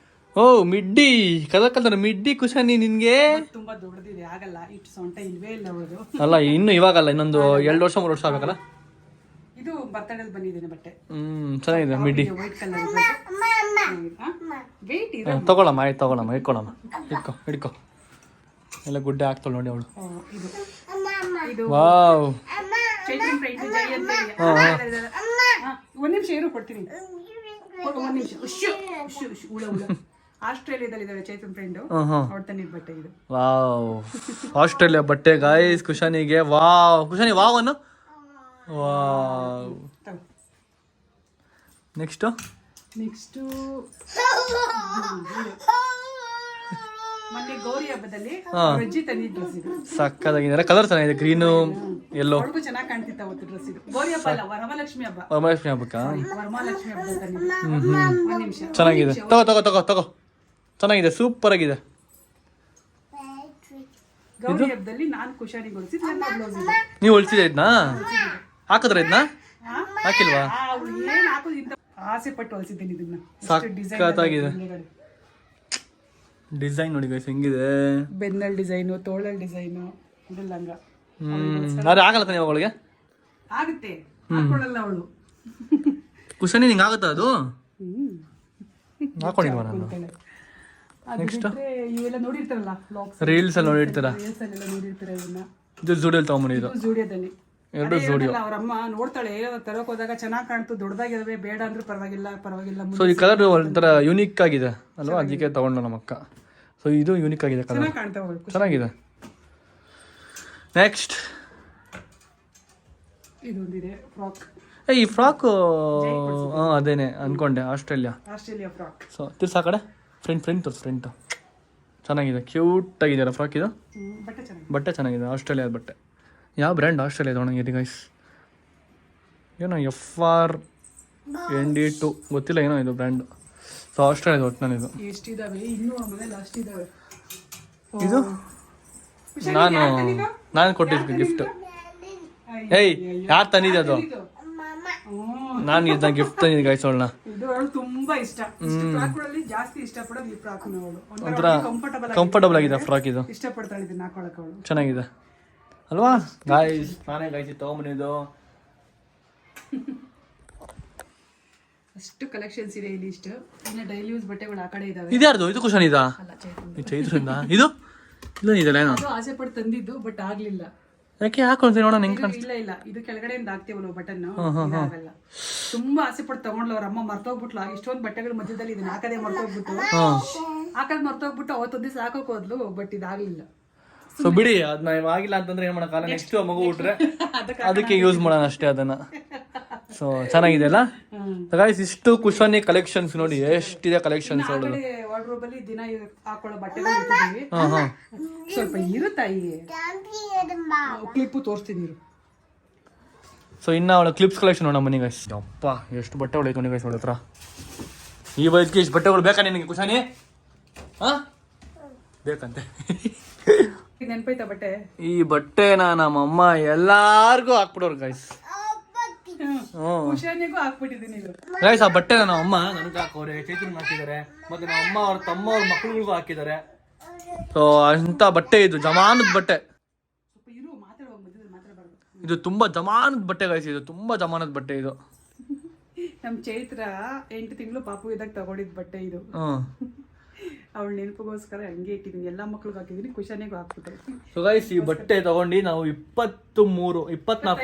ಓ ಮಿಡ್ಡಿ, ಕಲರ್ ಮಿಡ್ಡಿ ಕುಶಾನಿ ನಿನ್ಗೆ. ತುಂಬಾ ದೊಡ್ಡದಿದೆ, ಆಗಲ್ಲ. ಇಷ್ಟು ಸೊಂಟ ಇಲ್ವೇ ಇಲ್ಲ ಅವಳದು. ಅಲ್ಲ ಇನ್ನು ಇವಾಗಲ್ಲ, ಇನ್ನೊಂದು 2 ವರ್ಷ 3 ವರ್ಷ ಆಗ್ಬೇಕಲ್ಲ. ಇದು ಬರ್ತಡೇಲಿ ಬಂದಿದ್ದೇನೆ ಬಟ್ಟೆ. ಚೆನ್ನಾಗಿದೆ ಮಿಡ್ಡಿ. ವೈಟ್ ಕಲರ್ ವೇಟ್ ಇದೆ. ತಗೊಳಮ್ಮ, ಆಯ್ತು ತಗೊಳಮ್ಮ, ಇಟ್ಕೊಳಮ್ಮ, ಹಿಡ್ಕೊ. ಎಲ್ಲ ಗುಡ್ಡೆ ಹಾಕ್ತಾಳೆ ನೋಡಿ ಅವಳು. ಇದು ವಾವ್, ಚೈತ್ರನ್ ಫ್ರೆಂಡ್ ಜೈ ಅಂತ ಇದೆ. ಒಂದ್ ನಿಮಿಷ ಇರು, ಕೊಡ್ತೀನಿ. ಒಂದ್ ನಿಮಿಷ. ಉಳ ಆಸ್ಟ್ರೇಲಿಯಾದಲ್ಲಿ ಇದ್ದಾಳೆ ಚೈತ್ರನ್ ಫ್ರೆಂಡ್, ಅವ್ರ ತಂದಿದ್ದ ಬಟ್ಟೆ ಇದು. ವಾವ್, ಆಸ್ಟ್ರೇಲಿಯಾ ಬಟ್ಟೆ ಗಾಯ್ಸ್ ಕುಶಾನಿಗೆ. ವಾವ್ ಕುಶಾನಿ, ವಾವ್ ಅನ್ನು. ವಾವ್. ನೆಕ್ಸ್ಟ್ ಮೊನ್ನೆ ಗೌರಿ ಹಬ್ಬದಲ್ಲಿ ಅಜ್ಜಿ ತಂದಿದ್ದ ಡ್ರೆಸ್ ಇದು. ಸಕ್ಕತ್ತಾಗಿದೆ. ಕಲರ್ ಚೆನ್ನಾಗಿದೆ, ಗ್ರೀನು ಎಲ್ಲೋ. ಹುಡುಗ ಚೆನ್ನಾಗಿ ಕಾಣ್ತಿತ್ತು ಅವತ್ತು ಡ್ರೆಸ್ ಇದು. ಗೌರಿ ಹಬ್ಬ ಅಲ್ಲ, ವರಮಹಾಲಕ್ಷ್ಮಿ ಹಬ್ಬ. ವರಮಹಾಲಕ್ಷ್ಮಿ ಹಬ್ಬಕ್ಕ. ವರಮಹಾಲಕ್ಷ್ಮಿ ಹಬ್ಬ ತಂದಿದ್ದು. ಒಂದ್ ನಿಮಿಷ. ಚೆನ್ನಾಗಿದೆ. ತಗೋ. ಚೆನ್ನಾಗಿದೆ, ಸೂಪರ್ ಆಗಿದೆ. ಗೌರಿ ಹಬ್ಬದಲ್ಲಿ ನಾನು ಕುಶಾನಿಗೆ ಹೊಲಿಸಿದ್ದು ನನ್ನ ಬ್ಲೌಸ್ ಇದೆ. ನೀವು ಹೊಲಿಸಿದ ಇದನ್ನ ಹಾಕಿದ್ರ ಇದನ್ನ ಹಾಕಿಲ್ವಾ? ಏನ್ ಹಾಕೋದು ಇಂತ ಆಸೆ ಪಟ್ಟು ಹೊಲಿಸಿದ್ದೇನೆ ಇದನ್ನ. ಸಕ್ಕತ್ತಾಗಿದೆ ಡಿಸೈನ್ ನೋಡಿ ಗೈಸ್, ಹೆಂಗಿದೆ. ಬೆನ್ನಲ್ ಡಿಸೈನು, ತೋಳಲ್ ಡಿಸೈನು, ಇದು ಲಂಗ. ಅದೇ ಆಗಲ್ಲ ತಾನೆ ಅವಳಿಗೆ? ಆಗುತ್ತೆ, ಹಾಕೊಳ್ಳಲ್ಲ ಅವಳು. ಕುಶಾನಿ ನಿಂಗೆ ಆಗುತ್ತಾ ಅದು? ಹಾಕೊಂಡಿಲ್ವಾ ನಾನು? ನೆಕ್ಸ್ಟ್ ಇವೆಲ್ಲ ನೋಡಿರ್ತಾರಲ್ಲ ವ್ಲಾಗ್ಸ್ ರೀಲ್ಸ್ ಅಲ್ಲಿ ನೋಡಿರ್ತೀರ. ರೀಲ್ಸ್ ಅಲ್ಲೆಲ್ಲ ನೋಡಿರ್ತೀರ ಇವನ್ನ. ಇದು ಜೂಡಿಯಲ್ಲಿ ತಗೊಂಬಂದಿದ್ದು ಜೂಡಿಯೋದಲ್ಲಿ ಎರಡು ಜೂಡಿಯೋ. ಅವ್ರ ಅಮ್ಮ ನೋಡ್ತಾಳೆ ತರಕ್ ಹೋದಾಗ ಚೆನ್ನಾಗಿ ಕಾಣ್ತು, ದೊಡ್ಡದಾಗಿದಾವೆ, ಬೇಡ ಅಂದ್ರೆ ಪರವಾಗಿಲ್ಲ ಸೊ ಈ ಕಲರ್ ಒಂಥರ ಯೂನಿಕ್ ಆಗಿದೆ ಅಲ್ವಾ, ಅದಕ್ಕೆ ತಗೊಂಡು ನಮ್ಮ ಅಕ್ಕ. ಸೊ ಇದು ಯೂನಿಕ್ ಆಗಿದೆ ಕಲರ್, ಚೆನ್ನಾಗಿ ಕಾಣ್ತಾವ, ಚೆನ್ನಾಗಿದೆ. ನೆಕ್ಸ್ಟ್ ಇದೊಂದಿದೆ ಫ್ರಾಕ್. ಈ ಫ್ರಾಕು ಅದೇನೆ ಅನ್ಕೊಂಡೆ, ಆಸ್ಟ್ರೇಲಿಯಾ ಫ್ರಾಕ್. ಸೊ ತಿರ್ಸಾ ಕಡೆ ಫ್ರಂಟ್ ಚೆನ್ನಾಗಿದೆ, ಕ್ಯೂಟ್ ಆಗಿದೆಯಲ್ಲ ಫ್ರಾಕ್ ಇದು. ಬಟ್ಟೆ ಚೆನ್ನಾಗಿದೆ, ಆಸ್ಟ್ರೇಲಿಯಾದ ಬಟ್ಟೆ. ಯಾವ ಬ್ರ್ಯಾಂಡ್ ಆಸ್ಟ್ರೇಲಿಯಾ ತೊಗೊಂಡಿದ್ದೀರಿ ಗೈಸ್? ಏನೋ FR ND2 ಗೊತ್ತಿಲ್ಲ, ಏನೋ ಇದು ಬ್ರ್ಯಾಂಡ್. ಸೊ ಆಸ್ಟ್ರೇಲಿಯಾದ ಒಟ್ಟಿನಲ್ಲಿ ಇದು. ಇದು ನಾನು ಕೊಟ್ಟಿದ್ದು ಗಿಫ್ಟ್. ಏಯ್ ಯಾರು ತಂದಿದ್ದೆ ಅದು? ನಾನು ಇದನ್ನ ಗಿಫ್ಟ್ ತಂದಿದ್ದೆ ಗೈಸ್ ಅವಳನ್ನ. ತುಂಬಾ ಇಷ್ಟ, ಜಾಸ್ತಿ ಇಷ್ಟಪಡೋದು ಈ ಫ್ರಾಕ್. ಒಂಥರ ಕಂಫರ್ಟಬಲ್ ಆಗಿದೆ ಫ್ರಾಕ್ ಇದು, ಇಷ್ಟಪಡ್ತಾಳೆ ಇದನ್ನ ಹಾಕೊಳಕ್ಕೆ ಅವಳು. ಚೆನ್ನಾಗಿದೆ ಅಲ್ವಾ ಗಾಯ್ಸ್? ನಾನೇ ಗಾಯ್ಸ್ ತಗೊಂಬಂದಿದ್ದು. ಅಷ್ಟು ಕಲೆಕ್ಷನ್ಸ್ ಇದೆ ಇಲ್ಲಿ. ಇಷ್ಟು ಇನ್ನು ಡೈಲಿ ಯೂಸ್ ಬಟ್ಟೆಗಳು ಆ ಕಡೆ ಇದಾವೆ. ಇದ್ಯಾರ್ದು? ಇದು ಕುಶನ್ ಇದಾ? ಚೈತ್ರಿಂದ ಇದು ಇಲ್ಲ ಇದೆಲ್ಲ ಏನೋ ಆಸೆ ಪಟ್ಟು ತಂದಿದ್ದು, ಬಟ್ ಆಗ್ಲಿಲ್ಲ. ಯಾಕೆ ಹಾಕೊಂತೀನಿ ನೋಡೋಣ ನಿಂಗೆ. ಇಲ್ಲ ಇದು ಕೆಳಗಡೆಯಿಂದ ಹಾಕ್ತೇವಲ್ಲ ಬಟನ್, ಆಗಲ್ಲ. ತುಂಬಾ ಆಸೆ ಪಟ್ಟು ತಗೊಂಡ್ಲ ಅವ್ರ ಅಮ್ಮ, ಮರ್ತೋಗ್ಬಿಟ್ಲ. ಇಷ್ಟೊಂದು ಬಟ್ಟೆಗಳ ಮಧ್ಯದಲ್ಲಿ ಇದನ್ನ ಹಾಕದೆ ಮರ್ತೋಗ್ಬಿಟ್ಟು ಅವತ್ತೊಂದ್ ದಿವಸ ಹಾಕೋಕ್ ಹೋದ್ಲು, ಬಟ್ ಇದಾಗ್ಲಿಲ್ಲ. ಸೊ ಬಿಡಿ, ಅದನ್ನ ಆಗಿಲ್ಲ ಅಂತಂದ್ರೆ ಏನ್ ಮಾಡಕ್ಕಾಗಲ್ಲ. ನೆಕ್ಸ್ಟ್ ಮಗು ಹುಟ್ರೆ ಅದಕ್ಕೆ ಯೂಸ್ ಮಾಡೋಣ ಅಷ್ಟೇ ಅದನ್ನ. ಸೊ ಚೆನ್ನಾಗಿದೆ ಅಲ್ಲ ಗಾಯ್ಸ್? ಇಷ್ಟು ಕುಶನ್ ಕಲೆಕ್ಷನ್ಸ್ ನೋಡಿ, ಎಷ್ಟಿದೆ ಕಲೆಕ್ಷನ್ಸ್. ವಾರ್ಡ್ರೋಬ್ ಅಲ್ಲಿ ದಿನ ಹಾಕೊಳ್ಳೋ ಬಟ್ಟೆಗಳು ಇಟ್ಟಿದ್ದೀವಿ. ಸ್ವಲ್ಪ ಇರುತ್ತಾಯಿ ಕ್ಲಿಪ್ ತೋರಿಸ್ತೀನಿ. ಸೊ ಇನ್ನ ಅವಳ ಕ್ಲಿಪ್ಸ್ ಕಲೆಕ್ಷನ್ ನೋಡೋಣ ಬನ್ನಿ ಗೈಸ್. ಅಪ್ಪ ಎಷ್ಟು ಬಟ್ಟೆಗಳು ಐತೆ ನೋಡಿ ಗೈಸ್ ಅವಳ ಹತ್ರ. ಈ ವಯಸ್ಸಿಗೆ ಇಷ್ಟು ಬಟ್ಟೆಗಳು ಬೇಕಾ ನಿನಗೆ ಕುಶಾನಿ? ಬೇಕಂತೆ. ನೆನಪೈತಾ ಬಟ್ಟೆ? ಈ ಬಟ್ಟೆನ ನಮ್ಮಮ್ಮ ಎಲ್ಲಾರ್ಗು ಹಾಕ್ಬಿಡೋರು ಗೈಸ್. ಕುಶಾನಿಗೂ ಹಾಕ್ಬಿಟ್ಟಿದ್ದೀನಿ ಗೈಸ್. ಆ ಬಟ್ಟೆ ನಮ್ಮ ಅಮ್ಮ ನನಗೆ ಹಾಕೋರೆ, ಚೈತ್ರನ್ ಹಾಕಿದ್ದಾರೆ, ಮತ್ತೆ ನಮ್ಮ ಅಮ್ಮ ಅವ್ರ ತಮ್ಮ ಅವ್ರ ಮಕ್ಳಿಗೂ ಹಾಕಿದ್ದಾರೆ. ಸೊ ಅಂತ ಬಟ್ಟೆ ಇದು ಜಮಾನದ ಬಟ್ಟೆ. ಇದು ತುಂಬಾ ಜಮಾನದ ಬಟ್ಟೆ ಗೈಸ್, ಇದು ತುಂಬಾ ಜಮಾನದ ಬಟ್ಟೆ ಇದು. ನಮ್ ಚೈತ್ರ 8 ತಿಂಗಳು ಪಾಪು ಇದ್ದಾಗ ತಗೊಂಡಿದ್ ಬಟ್ಟೆ ಇದು. ಅವಳ ನೆನಪಿಗೋಸ್ಕರ ಹಂಗೆ ಇಟ್ಟಿದ್ದೀನಿ. ಎಲ್ಲಾ ಮಕ್ಳಿಗೆ ಹಾಕಿದೀನಿ, ಕುಶಾನಿಗೂ ಹಾಕ್ಬಿಟ್ಟೆ. ಸೊ ಗೈಸ್ ಈ ಬಟ್ಟೆ ತಗೊಂಡು ನಾವು 24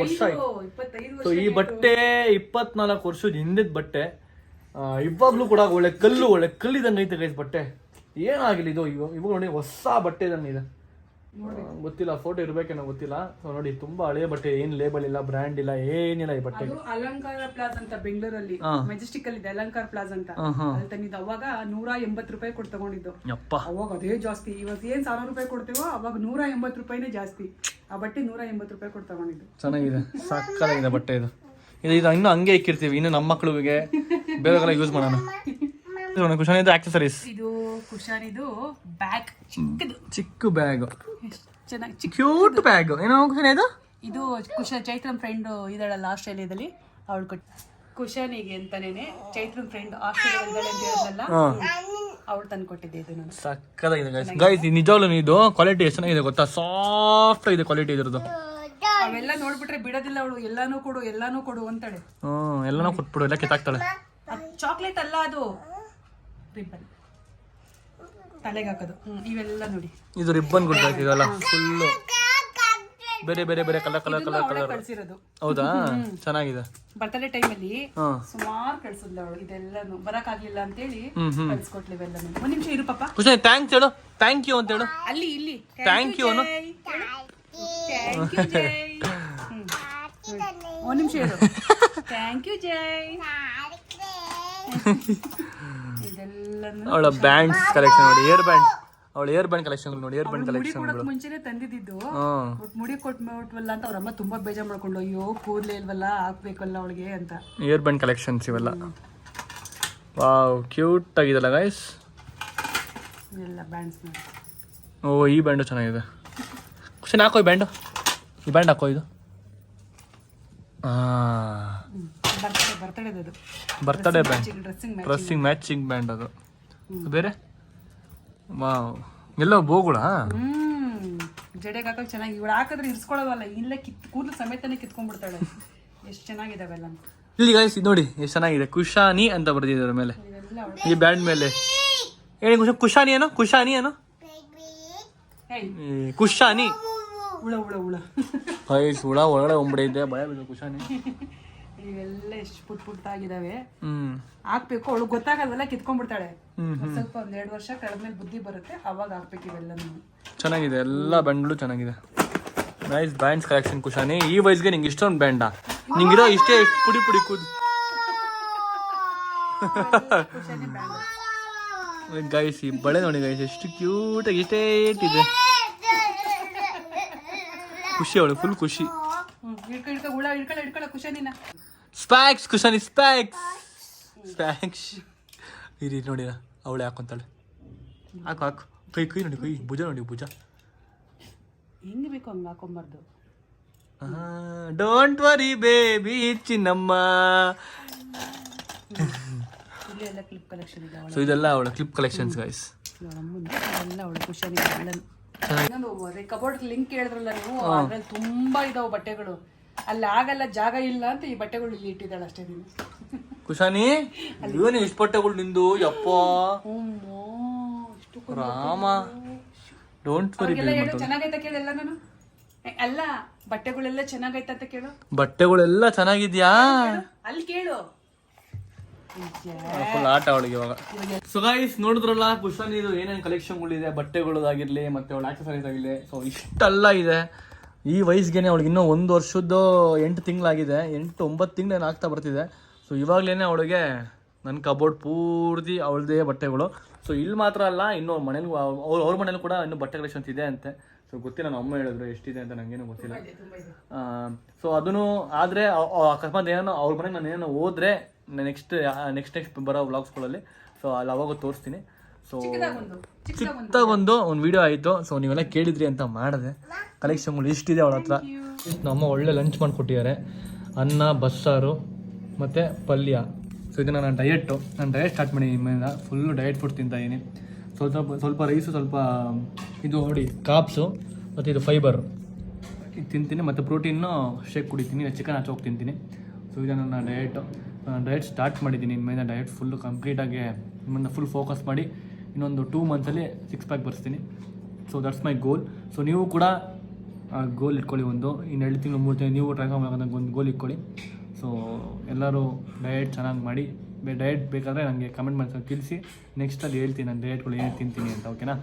ವರ್ಷ ಆಯ್ತು. ಸೊ ಈ ಬಟ್ಟೆ 24 ವರ್ಷದ ಹಿಂದಿನ ಬಟ್ಟೆ. ಇವಾಗ್ಲೂ ಕೂಡ ಒಳ್ಳೆ ಕಲ್ಲಿದಂಗೆ ಐತೆ ಗೈಸ್ ಬಟ್ಟೆ. ಏನಾಗಿಲ್ಲ ಇದು ಇವಾಗ ನೋಡಿ, ಹೊಸ ಬಟ್ಟೆ ಇದಂಗೆ ಇದೆ. ಗೊತ್ತಿಲ್ಲ, ಫೋಟೋ ಇರ್ಬೇಕೇನೋ ಗೊತ್ತಿಲ್ಲ. ಸೊ ನೋಡಿ, ತುಂಬಾ ಹಳೆಯ ಬಟ್ಟೆ, ಏನ್ ಲೇಬಲ್ ಇಲ್ಲ, ಬ್ರ್ಯಾಂಡ್ ಇಲ್ಲ, ಏನಿಲ್ಲ ಈ ಬಟ್ಟೆ. ಅಲಂಕಾರ ಪ್ಲಾಜ್ ಅಂತ ಬೆಂಗಳೂರಲ್ಲಿ ಮೆಜೆಸ್ಟಿಕ್ ಅಲ್ಲಿ ಇದೆ, ಅಲಂಕಾರ ಪ್ಲಾಜ್ ಅಂತ. ಅಲ್ಲಿ ತಂದಿದ್ದು ಅವಾಗ 180 ರೂಪಾಯಿ ಕೊಟ್ಟು ತಗೊಂಡಿದ್ದು. ಅವಾಗ ಅದೇ ಜಾಸ್ತಿ. ಇವತ್ತು ಏನ್ 1000 ರೂಪಾಯಿ ಕೊಡ್ತೇವೋ ಅವಾಗ 180 ರೂಪಾಯಿನೇ ಜಾಸ್ತಿ. ಆ ಬಟ್ಟೆ 180 ರೂಪಾಯಿ ಕೊಟ್ಟು ತಗೊಂಡಿದ್ದು. ಚೆನ್ನಾಗಿದೆ, ಸಕ್ಕತ್ತಾಗಿದೆ ಬಟ್ಟೆ ಇದು. ಇದು ಇನ್ನು ಹಂಗೆ ಇಕ್ಕಿರ್ತೀವಿ, ಇನ್ನು ನಮ್ಮ ಮಕ್ಳಿಗೆ ಬೇರೆಲ್ಲ ಯೂಸ್ ಮಾಡೋಣ. ಕುಶಾನ್ ಇದು ಆಕ್ಸೆಸರೀಸ್. ಇದು ಕುಶಾನ್ ಇದು ಬ್ಯಾಗ್, ಚಿಕ್ಕ ಬ್ಯಾಗ್, ಚೆನ್ನಾಗಿ ಕ್ಯೂಟ್ ಬ್ಯಾಗ್. ಏನೋ ಕುಶಾನ್ ಇದು ಕುಶಾನ್ ಚೈತ್ರನ್ ಫ್ರೆಂಡ್ ಇದ್ದಾಳಲ್ಲ ಆಸ್ಟ್ರೇಲಿಯಾದಲ್ಲಿ, ಅವಳು ಕುಶಾನಿಗೆ ಅಂತಾನೇನೆ ಚೈತ್ರನ್ ಫ್ರೆಂಡ್ ಆಸ್ಟ್ರೇಲಿಯಾದಲ್ಲಿ ಅಂತ ಹೇಳಿದ್ನಲ್ಲ, ಅವಳು ತಂದು ಕೊಟ್ಟಿದ್ದೆ ಇದು. ನಾನು ಸಕ್ಕತ್ತಾಗಿದೆ ಗೈಸ್. ನಿಜವಾಗ್ಲೂ ಇದು ಕ್ವಾಲಿಟಿ ಎಷ್ಟು ಚೆನ್ನಾಗಿದೆ ಗೊತ್ತಾ? ಸಾಫ್ಟ್ ಆಗಿದೆ ಕ್ವಾಲಿಟಿ ಇದ್ರದ್ದು. ಅವೆಲ್ಲ ನೋಡ್ಬಿಟ್ರೆ ಬಿಡೋದಿಲ್ಲ ಅವಳು. ಎಲ್ಲಾನು ಕೊಡು ಅಂತಾಳೆ. ಎಲ್ಲಾನು ಕೊಟ್ಬಿಡು, ಎಲ್ಲ ಕಿತ್ತಾಕ್ತಾಳೆ. ಚಾಕ್ಲೇಟ್ ಅಲ್ಲ ಅದು, ರಿಬ್ಬನ್ ತಲೆಗೆ ಹಾಕೋದು. ಇವೆಲ್ಲ ನೋಡಿ, ಇದು ರಿಬ್ಬನ್ ಗುಡ್ ಇದೆಲ್ಲ ಫುಲ್ಲು ಬೇರೆ ಕಲರ್ ಕಳ್ಸಿರೋದು. ಹೌದಾ? ಚೆನ್ನಾಗಿದೆ. ಬರ್ತಡೇ ಟೈಮಲ್ಲಿ ಸುಮಾರು ಕಳ್ಸಿದ್ಲು ಅವಳು. ಇದೆಲ್ಲಾನು ಬರಕ್ ಆಗ್ಲಿಲ್ಲ ಅಂತೇಳಿ ಕಳ್ಸಿಕೊಟ್ಲಿ ಇವೆಲ್ಲನು. ಒಂದ್ ನಿಮಿಷ ಇರು ಪಾಪ. ಥ್ಯಾಂಕ್ಸ್ ಹೇಳು, ಥ್ಯಾಂಕ್ ಯು ಅಂತ ಹೇಳು. ಇಲ್ಲಿ ಥ್ಯಾಂಕ್ ಯು ಅನ್ನು. ಒಂದ್ ನಿಮಿಷ ಇರು. ಥ್ಯಾಂಕ್ ಯು ಜೈ. ಅವಳ ಬ್ಯಾಂಡ್ಸ್ ಕಲೆಕ್ಷನ್ ನೋಡಿ, ಅವಳ ಏರ್ ಬ್ಯಾಂಡ್ ಕಲೆಕ್ಷನ್ ನೋಡಿ, ಏರ್ ಬ್ಯಾಂಡ್ ಕಲೆಕ್ಷನ್ ಮುಂಚೆನೆ ತಂದಿದ್ದು. ಮುಡಿ ಕೊಟ್ಬಿಟ್ವಲ್ಲ ಅಂತ ಅವ್ರಮ್ಮ ತುಂಬಾ ಬೇಜಾರ್ ಮಾಡ್ಕೊಂಡು, ಅಯ್ಯೋ ಕೂದಲೇ ಇಲ್ವಲ್ಲ, ಹಾಕ್ಬೇಕಲ್ಲ ಅವಳಿಗೆ ಅಂತ. ಏರ್ ಬ್ಯಾಂಡ್ ಕಲೆಕ್ಷನ್ಸ್ ಇವೆಲ್ಲ. ವಾವ್, ಕ್ಯೂಟ್ ಆಗಿದಲ್ಲ ಗೈಸ್ ಎಲ್ಲ ಬ್ಯಾಂಡ್ಸ್. ಓ ಈ ಬ್ಯಾಂಡು ಚೆನ್ನಾಗಿದೆ. ಖುಷಿ ಹಾಕೋ ಈ ಬ್ಯಾಂಡು ಹಾಕೋ. ಇದು birthday band, dressing matching band ಅದು. ಬೇರೆ ವಾವ್, ಎಲ್ಲೋ ಬೋಗುಳ ಜಡೆಗೆ ಹಾಕಕ್ ಚೆನ್ನಾಗಿ. ಇವಳು ಹಾಕಿದ್ರೆ ಇರ್ಸ್ಕೊಳ್ಳೋವಲ್ಲ, ಇಲ್ಲೇ ಕೂದಲು ಸಮೇತನೇ ಕಿತ್ಕೊಂಡ್ಬಿಡ್ತಾಳೆ. ಎಷ್ಟು ಚೆನ್ನಾಗಿದಾವೆಲ್ಲ. ಇಲ್ಲಿ ಗೈಸ್ ನೋಡಿ ಎಷ್ಟು ಚೆನ್ನಾಗಿದೆ, ಕುಶಾನಿ ಅಂತ ಬರ್ದಿದ್ದಾರೆ ಮೇಲೆ. ಈ ಬ್ಯಾಂಡ್ ಮೇಲೆ ಹೇಳಿ ಕುಶಾನಿ ಏನು ಕುಶಾನಿ ಏನು ಕುಶಾನಿ ಹುಳ ಹುಳ ಹುಳ ಗೈಸ್ ಹುಳ ಒಳಗಡೆ ಒಂಬಿಡಿದೆ ಭಯ ಬಿದ್ದು ಕುಶಾನಿ. ಇವೆಲ್ಲ ಎಷ್ಟು ಪುಟ್ ಪುಟ್ಟಾಗಿದಾವೆ. ಹಾಕ್ಬೇಕು, ಅವಳು ಗೊತ್ತಾಗಲ್ವಲ್ಲ ಕಿತ್ಕೊಂಡ್ಬಿಡ್ತಾಳೆ. ಸ್ವಲ್ಪ ಒಂದ್ 2 ವರ್ಷ ಕಳೆದ್ಮೇಲೆ ಬುದ್ಧಿ ಬರುತ್ತೆ, ಅವಾಗ ಹಾಕ್ಬೇಕು ಇವೆಲ್ಲ. ಚೆನ್ನಾಗಿದೆ, ಎಲ್ಲ ಬ್ಯಾಂಡ್ಗಳು ಚೆನ್ನಾಗಿದೆ. Nice bands collection ಕುಶಾನಿ. ಈ ವಯಸ್ಸಿಗೆ ನಿಂಗೆ ಇಷ್ಟೊಂದು ಬ್ಯಾಂಡಾ? ನಿಂಗಿರೋ ಇಷ್ಟೇ ಎಷ್ಟು ಪುಡಿ ಪುಡಿ ಕೂದು. ಗೈಸ್ ಈ ಬಳೆ ನೋಡಿ ಗೈಸ್, ಎಷ್ಟು ಕ್ಯೂಟಾಗಿ ಇಷ್ಟೇ ಇದೆ. ಖುಷಿ ಅವಳು, ಫುಲ್ ಖುಷಿ. ಸ್ಪ್ಯಾಕ್ಸ್ ಕುಶಾನಿ, ಸ್ಪ್ಯಾಕ್ಸ್ ಸ್ಪ್ಯಾಕ್ಸ್. ಇರಿ ನೋಡಿರ ಅವಳೆ ಹಾಕೊಂತಾಳೆ. ಹಾಕು ಹಾಕು, ಕೈ ಕೈ ನೋಡಿ, ಕೈ ಭುಜ ನೋಡಿ, ಭುಜ ಹೆಂಗ್ ಬೇಕು ಹಂಗ ಹಾಕೊಂಬಾರ್ದು. ಡೋಂಟ್ ವರಿ ಬೇಬಿ ಚಿನ್ನಮ್ಮ. ಇಲ್ಲೆಲ್ಲ ಕ್ಲಿಪ್ ಕಲೆಕ್ಷನ್ ಇದೆ. ಸೊ ಇದೆಲ್ಲ ಅವಳ ಕ್ಲಿಪ್ ಕಲೆಕ್ಷನ್ಸ್ ಗೈಸ್. ಎಲ್ಲ ಅವಳು ಖುಷಿಯಾಗಿ ಕಬೋರ್ಡ್ ಲಿಂಕ್ ಹೇಳಿದ್ರಲ್ಲ ನೀವು, ಅದ್ರಲ್ಲಿ ತುಂಬಾ ಇದಾವೆ ಬಟ್ಟೆಗಳು. ಅಲ್ಲಿ ಆಗಲ್ಲ, ಜಾಗ ಇಲ್ಲ ಅಂತ ಈ ಬಟ್ಟೆಗಳು ಇಲ್ಲಿ ಇಟ್ಟಿದ್ದಾಳೆ ಅಷ್ಟೇ. ನೀನು ಕುಶಾನಿ ಏನು ಇಷ್ಟು ಬಟ್ಟೆಗಳು ನಿಂದು? ಯಪ್ಪ ರಾಮ, ಡೋಂಟ್ ವರಿ. ಚೆನ್ನಾಗೈತ ಕೇಳಿಲ್ಲ ನಾನು. ಅಲ್ಲ, ಬಟ್ಟೆಗಳೆಲ್ಲ ಚೆನ್ನಾಗೈತ ಅಂತ ಕೇಳು. ಬಟ್ಟೆಗಳೆಲ್ಲ ಚೆನ್ನಾಗಿದ್ಯಾ ಅಲ್ಲಿ ಕೇಳು. ಫುಲ್ ಆಟ ಅವಳಿಗೆ ಇವಾಗ. ಸೊ ಗೈಸ್ ನೋಡಿದ್ರಲ್ಲ ಕುಶಾನಿ ಇದು ಏನೇನು ಕಲೆಕ್ಷನ್ಗಳಿದೆ, ಬಟ್ಟೆಗಳದಾಗಿರ್ಲಿ ಮತ್ತೆ ಅವಳ ಆಕ್ಸೆಸರೀಸ್ ಆಗಿರಲಿ. ಸೊ ಇಷ್ಟೆಲ್ಲ ಇದೆ. ಈ ವಯಸ್ಸಿಗೆ ಅವಳಿಗೆ ಇನ್ನೂ 1 ವರ್ಷದ್ದು 8 ತಿಂಗಳಾಗಿದೆ, 8-9 ತಿಂಗಳೇನು ಆಗ್ತಾ ಬರ್ತಿದೆ. ಸೊ ಇವಾಗಲೇ ಅವಳಿಗೆ ನನ್ನ ಕಬೋರ್ಡ್ ಪೂರ್ತಿ ಅವಳದೇ ಬಟ್ಟೆಗಳು. ಸೊ ಇಲ್ಲಿ ಮಾತ್ರ ಅಲ್ಲ, ಇನ್ನು ಮನೇಲಿ ಅವ್ರ ಮನೇಲಿ ಕೂಡ ಇನ್ನೂ ಬಟ್ಟೆ ಕಲೆಕ್ಷನ್ಸ್ ಇದೆ ಅಂತೆ. ಸೊ ಗೊತ್ತಿಲ್ಲ, ನಮ್ಮ ಅಮ್ಮ ಹೇಳಿದ್ರು ಎಷ್ಟಿದೆ ಅಂತ, ನನಗೇನು ಗೊತ್ತಿಲ್ಲ. ಸೊ ಅದನ್ನು ಆದರೆ ಅಕಸ್ಮಾತ್ ಏನೋ ಅವ್ರ ಮನೆಗೆ ನಾನು ಏನೋ ಹೋದ್ರೆ ನೆಕ್ಸ್ಟ್ ಬರೋ ವ್ಲಾಗ್ಸ್ಗಳಲ್ಲಿ ಸೊ ಅಲ್ಲಿ ಅವಾಗ ತೋರಿಸ್ತೀನಿ. ಸೊ ಚಿಕ್ಕದಾಗೊಂದು ವಿಡಿಯೋ ಆಯಿತು. ಸೊ ನೀವೆಲ್ಲ ಕೇಳಿದ್ರಿ ಅಂತ ಮಾಡಿದೆ. ಕಲೆಕ್ಷನ್ಗಳು ಇಷ್ಟಿದೆ ಅವಳ ಹತ್ರ. ನಮ್ಮ ಒಳ್ಳೆ ಲಂಚ್ ಮಾಡಿಕೊಟ್ಟಿದ್ದಾರೆ, ಅನ್ನ ಬಸ್ಸಾರು ಮತ್ತು ಪಲ್ಯ. ಸೊ ಇದನ್ನು ನಾನು ಡಯಟ್ ಸ್ಟಾರ್ಟ್ ಮಾಡಿ ಇನ್ಮೇಲೆ ಫುಲ್ಲು ಡಯಟ್ ಫುಡ್ ತಿಂತಾಯಿದ್ದೀನಿ. ಸ್ವಲ್ಪ ರೈಸು, ಸ್ವಲ್ಪ ಇದು ನೋಡಿ ಕಾಪ್ಸು, ಮತ್ತು ಇದು ಫೈಬರು ಇದು ತಿಂತೀನಿ, ಮತ್ತು ಪ್ರೋಟೀನು ಶೇಕ್ ಕುಡಿತೀನಿ, ಚಿಕನ್ ಹಚ್ಚೋಗಿ ತಿಂತೀನಿ. ಸೊ ಇದನ್ನು ನಾನು ಡಯಟ್ ಸ್ಟಾರ್ಟ್ ಮಾಡಿದ್ದೀನಿ. ಇನ್ಮೇಲೆ ಡಯಟ್ ಫುಲ್ಲು ಕಂಪ್ಲೀಟಾಗಿ ಇನ್ಮೇಲೆ ಫುಲ್ ಫೋಕಸ್ ಮಾಡಿ ಇನ್ನೊಂದು 2 ಮಂತ್ಸಲ್ಲಿ 6 ಪ್ಯಾಕ್ ಬರ್ಸ್ತೀನಿ. So that's my goal. So ನೀವು ಕೂಡ ಗೋಲ್ ಇಟ್ಕೊಳ್ಳಿ. ಇನ್ನು 2 ತಿಂಗಳು 3 ತಿಂಗಳು ನೀವು ಟ್ರೈ ಮಾಡೋದಂತ ಒಂದು ಗೋಲ್ ಇಟ್ಕೊಳ್ಳಿ. ಸೊ ಎಲ್ಲರೂ ಡಯಟ್ ಚೆನ್ನಾಗಿ ಮಾಡಿ. ಡಯಟ್ ಬೇಕಾದರೆ ನನಗೆ ಕಮೆಂಟ್ ಮಾಡಿ ತಿಳಿಸಿ. ನೆಕ್ಸ್ಟ್ ಅಲ್ಲಿ ಹೇಳ್ತೀನಿ ನಾನು ಡಯಟ್ಗಳು ಏನು ತಿಂತೀನಿ ಅಂತ, ಓಕೆನಾ?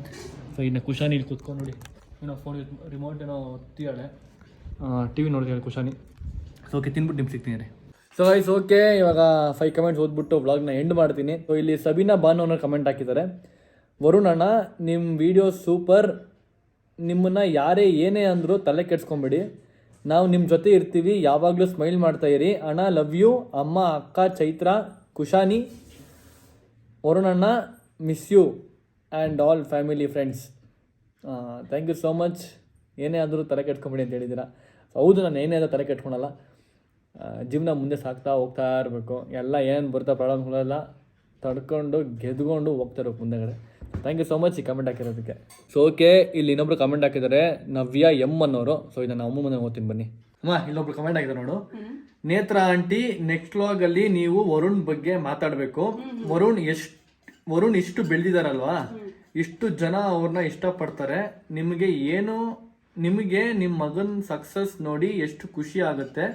ಸೊ ಇನ್ನು ಕುಶಾನಿ ಇಲ್ಲಿ ಕೂತ್ಕೊಂಡು ನೋಡಿ, ಏನೋ ಫೋನ್ ರಿಮೋಟ್ ಏನೋ ಒತ್ತಿಯಾಳೆ, TV ನೋಡ್ತಿದ್ದಾಳೆ ಕುಶಾನಿ. ಸೊ ಓಕೆ, ತಿನ್ಬಿಟ್ಟು ನಿಮ್ಗೆ ಸಿಗ್ತೀನಿ ರೀ. ಸೊ ಗೈಸ್ ಓಕೆ, ಇವಾಗ 5 ಕಮೆಂಟ್ಸ್ ಓದ್ಬಿಟ್ಟು ವ್ಲಾಗ್ನ ಎಂಡ್ ಮಾಡ್ತೀನಿ. ಸೊ ಇಲ್ಲಿ ಸಬೀನಾ ಬಾನು ಅನ್ನೋ ಕಮೆಂಟ್ ಹಾಕಿದ್ದಾರೆ. ವರುಣ್ ಅಣ್ಣ, ನಿಮ್ಮ ವಿಡಿಯೋ ಸೂಪರ್. ನಿಮ್ಮನ್ನು ಯಾರೇ ಏನೇ ಅಂದರೂ ತಲೆ ಕೆಡ್ಸ್ಕೊಂಬೇಡಿ, ನಾವು ನಿಮ್ಮ ಜೊತೆ ಇರ್ತೀವಿ. ಯಾವಾಗಲೂ ಸ್ಮೈಲ್ ಮಾಡ್ತಾ ಇರಿ ಅಣ್ಣ. ಲವ್ ಯು ಅಮ್ಮ, ಅಕ್ಕ ಚೈತ್ರ, ಕುಶಾನಿ, ವರುಣ್ ಅಣ್ಣ, miss you and all family friends. Thank you so much. ಏನೇ ಆದರೂ ತಲೆ ಕೆಡ್ಸ್ಕೊಂಬೇಡಿ ಅಂತ ಹೇಳಿದ್ದೀರಾ. ಹೌದು, ನಾನು ಏನೇ ಆದರೂ ತಲೆ ಕೆಟ್ಕೊಳಲ್ಲ. ಜೀವನ ಮುಂದೆ ಸಾಕ್ತಾ ಹೋಗ್ತಾ ಇರಬೇಕು. ಎಲ್ಲ ಏನೇನು ಬರ್ತಾ ಪ್ರಾಬ್ಲಮ್ಗಳೆಲ್ಲ ತಡ್ಕೊಂಡು ಗೆದ್ಕೊಂಡು ಹೋಗ್ತಾ ಇರಬೇಕು ಮುಂದೆಗಡೆ. ಥ್ಯಾಂಕ್ ಯು ಸೋ ಮಚ್ ಈ ಕಮೆಂಟ್ ಹಾಕಿರೋದಕ್ಕೆ. ಸೊ ಓಕೆ, ಇಲ್ಲಿ ಇನ್ನೊಬ್ರು ಕಮೆಂಟ್ ಹಾಕಿದ್ದಾರೆ, ನವ್ಯ ಎಮ್ ಅನ್ನೋರು. ಸೊ ಇದನ್ನು ಅಮ್ಮ ಮುಂದೆ ಓದ್ತೀನಿ ಬನ್ನಿ. ಅಮ್ಮ, ಇಲ್ಲೊಬ್ರು ಕಮೆಂಟ್ ಹಾಕಿದ್ದಾರೆ ನೋಡು. ನೇತ್ರ ಆಂಟಿ, ನೆಕ್ಸ್ಟ್ ವ್ಲಾಗಲ್ಲಿ ನೀವು ವರುಣ್ ಬಗ್ಗೆ ಮಾತಾಡಬೇಕು. ವರುಣ್ ಇಷ್ಟು ಬೆಳೆದಿದ್ದಾರಲ್ವಾ, ಇಷ್ಟು ಜನ ಅವ್ರನ್ನ ಇಷ್ಟಪಡ್ತಾರೆ. ನಿಮಗೆ ನಿಮ್ಮ ಮಗನ ಸಕ್ಸಸ್ ನೋಡಿ ಎಷ್ಟು ಖುಷಿ ಆಗುತ್ತೆ.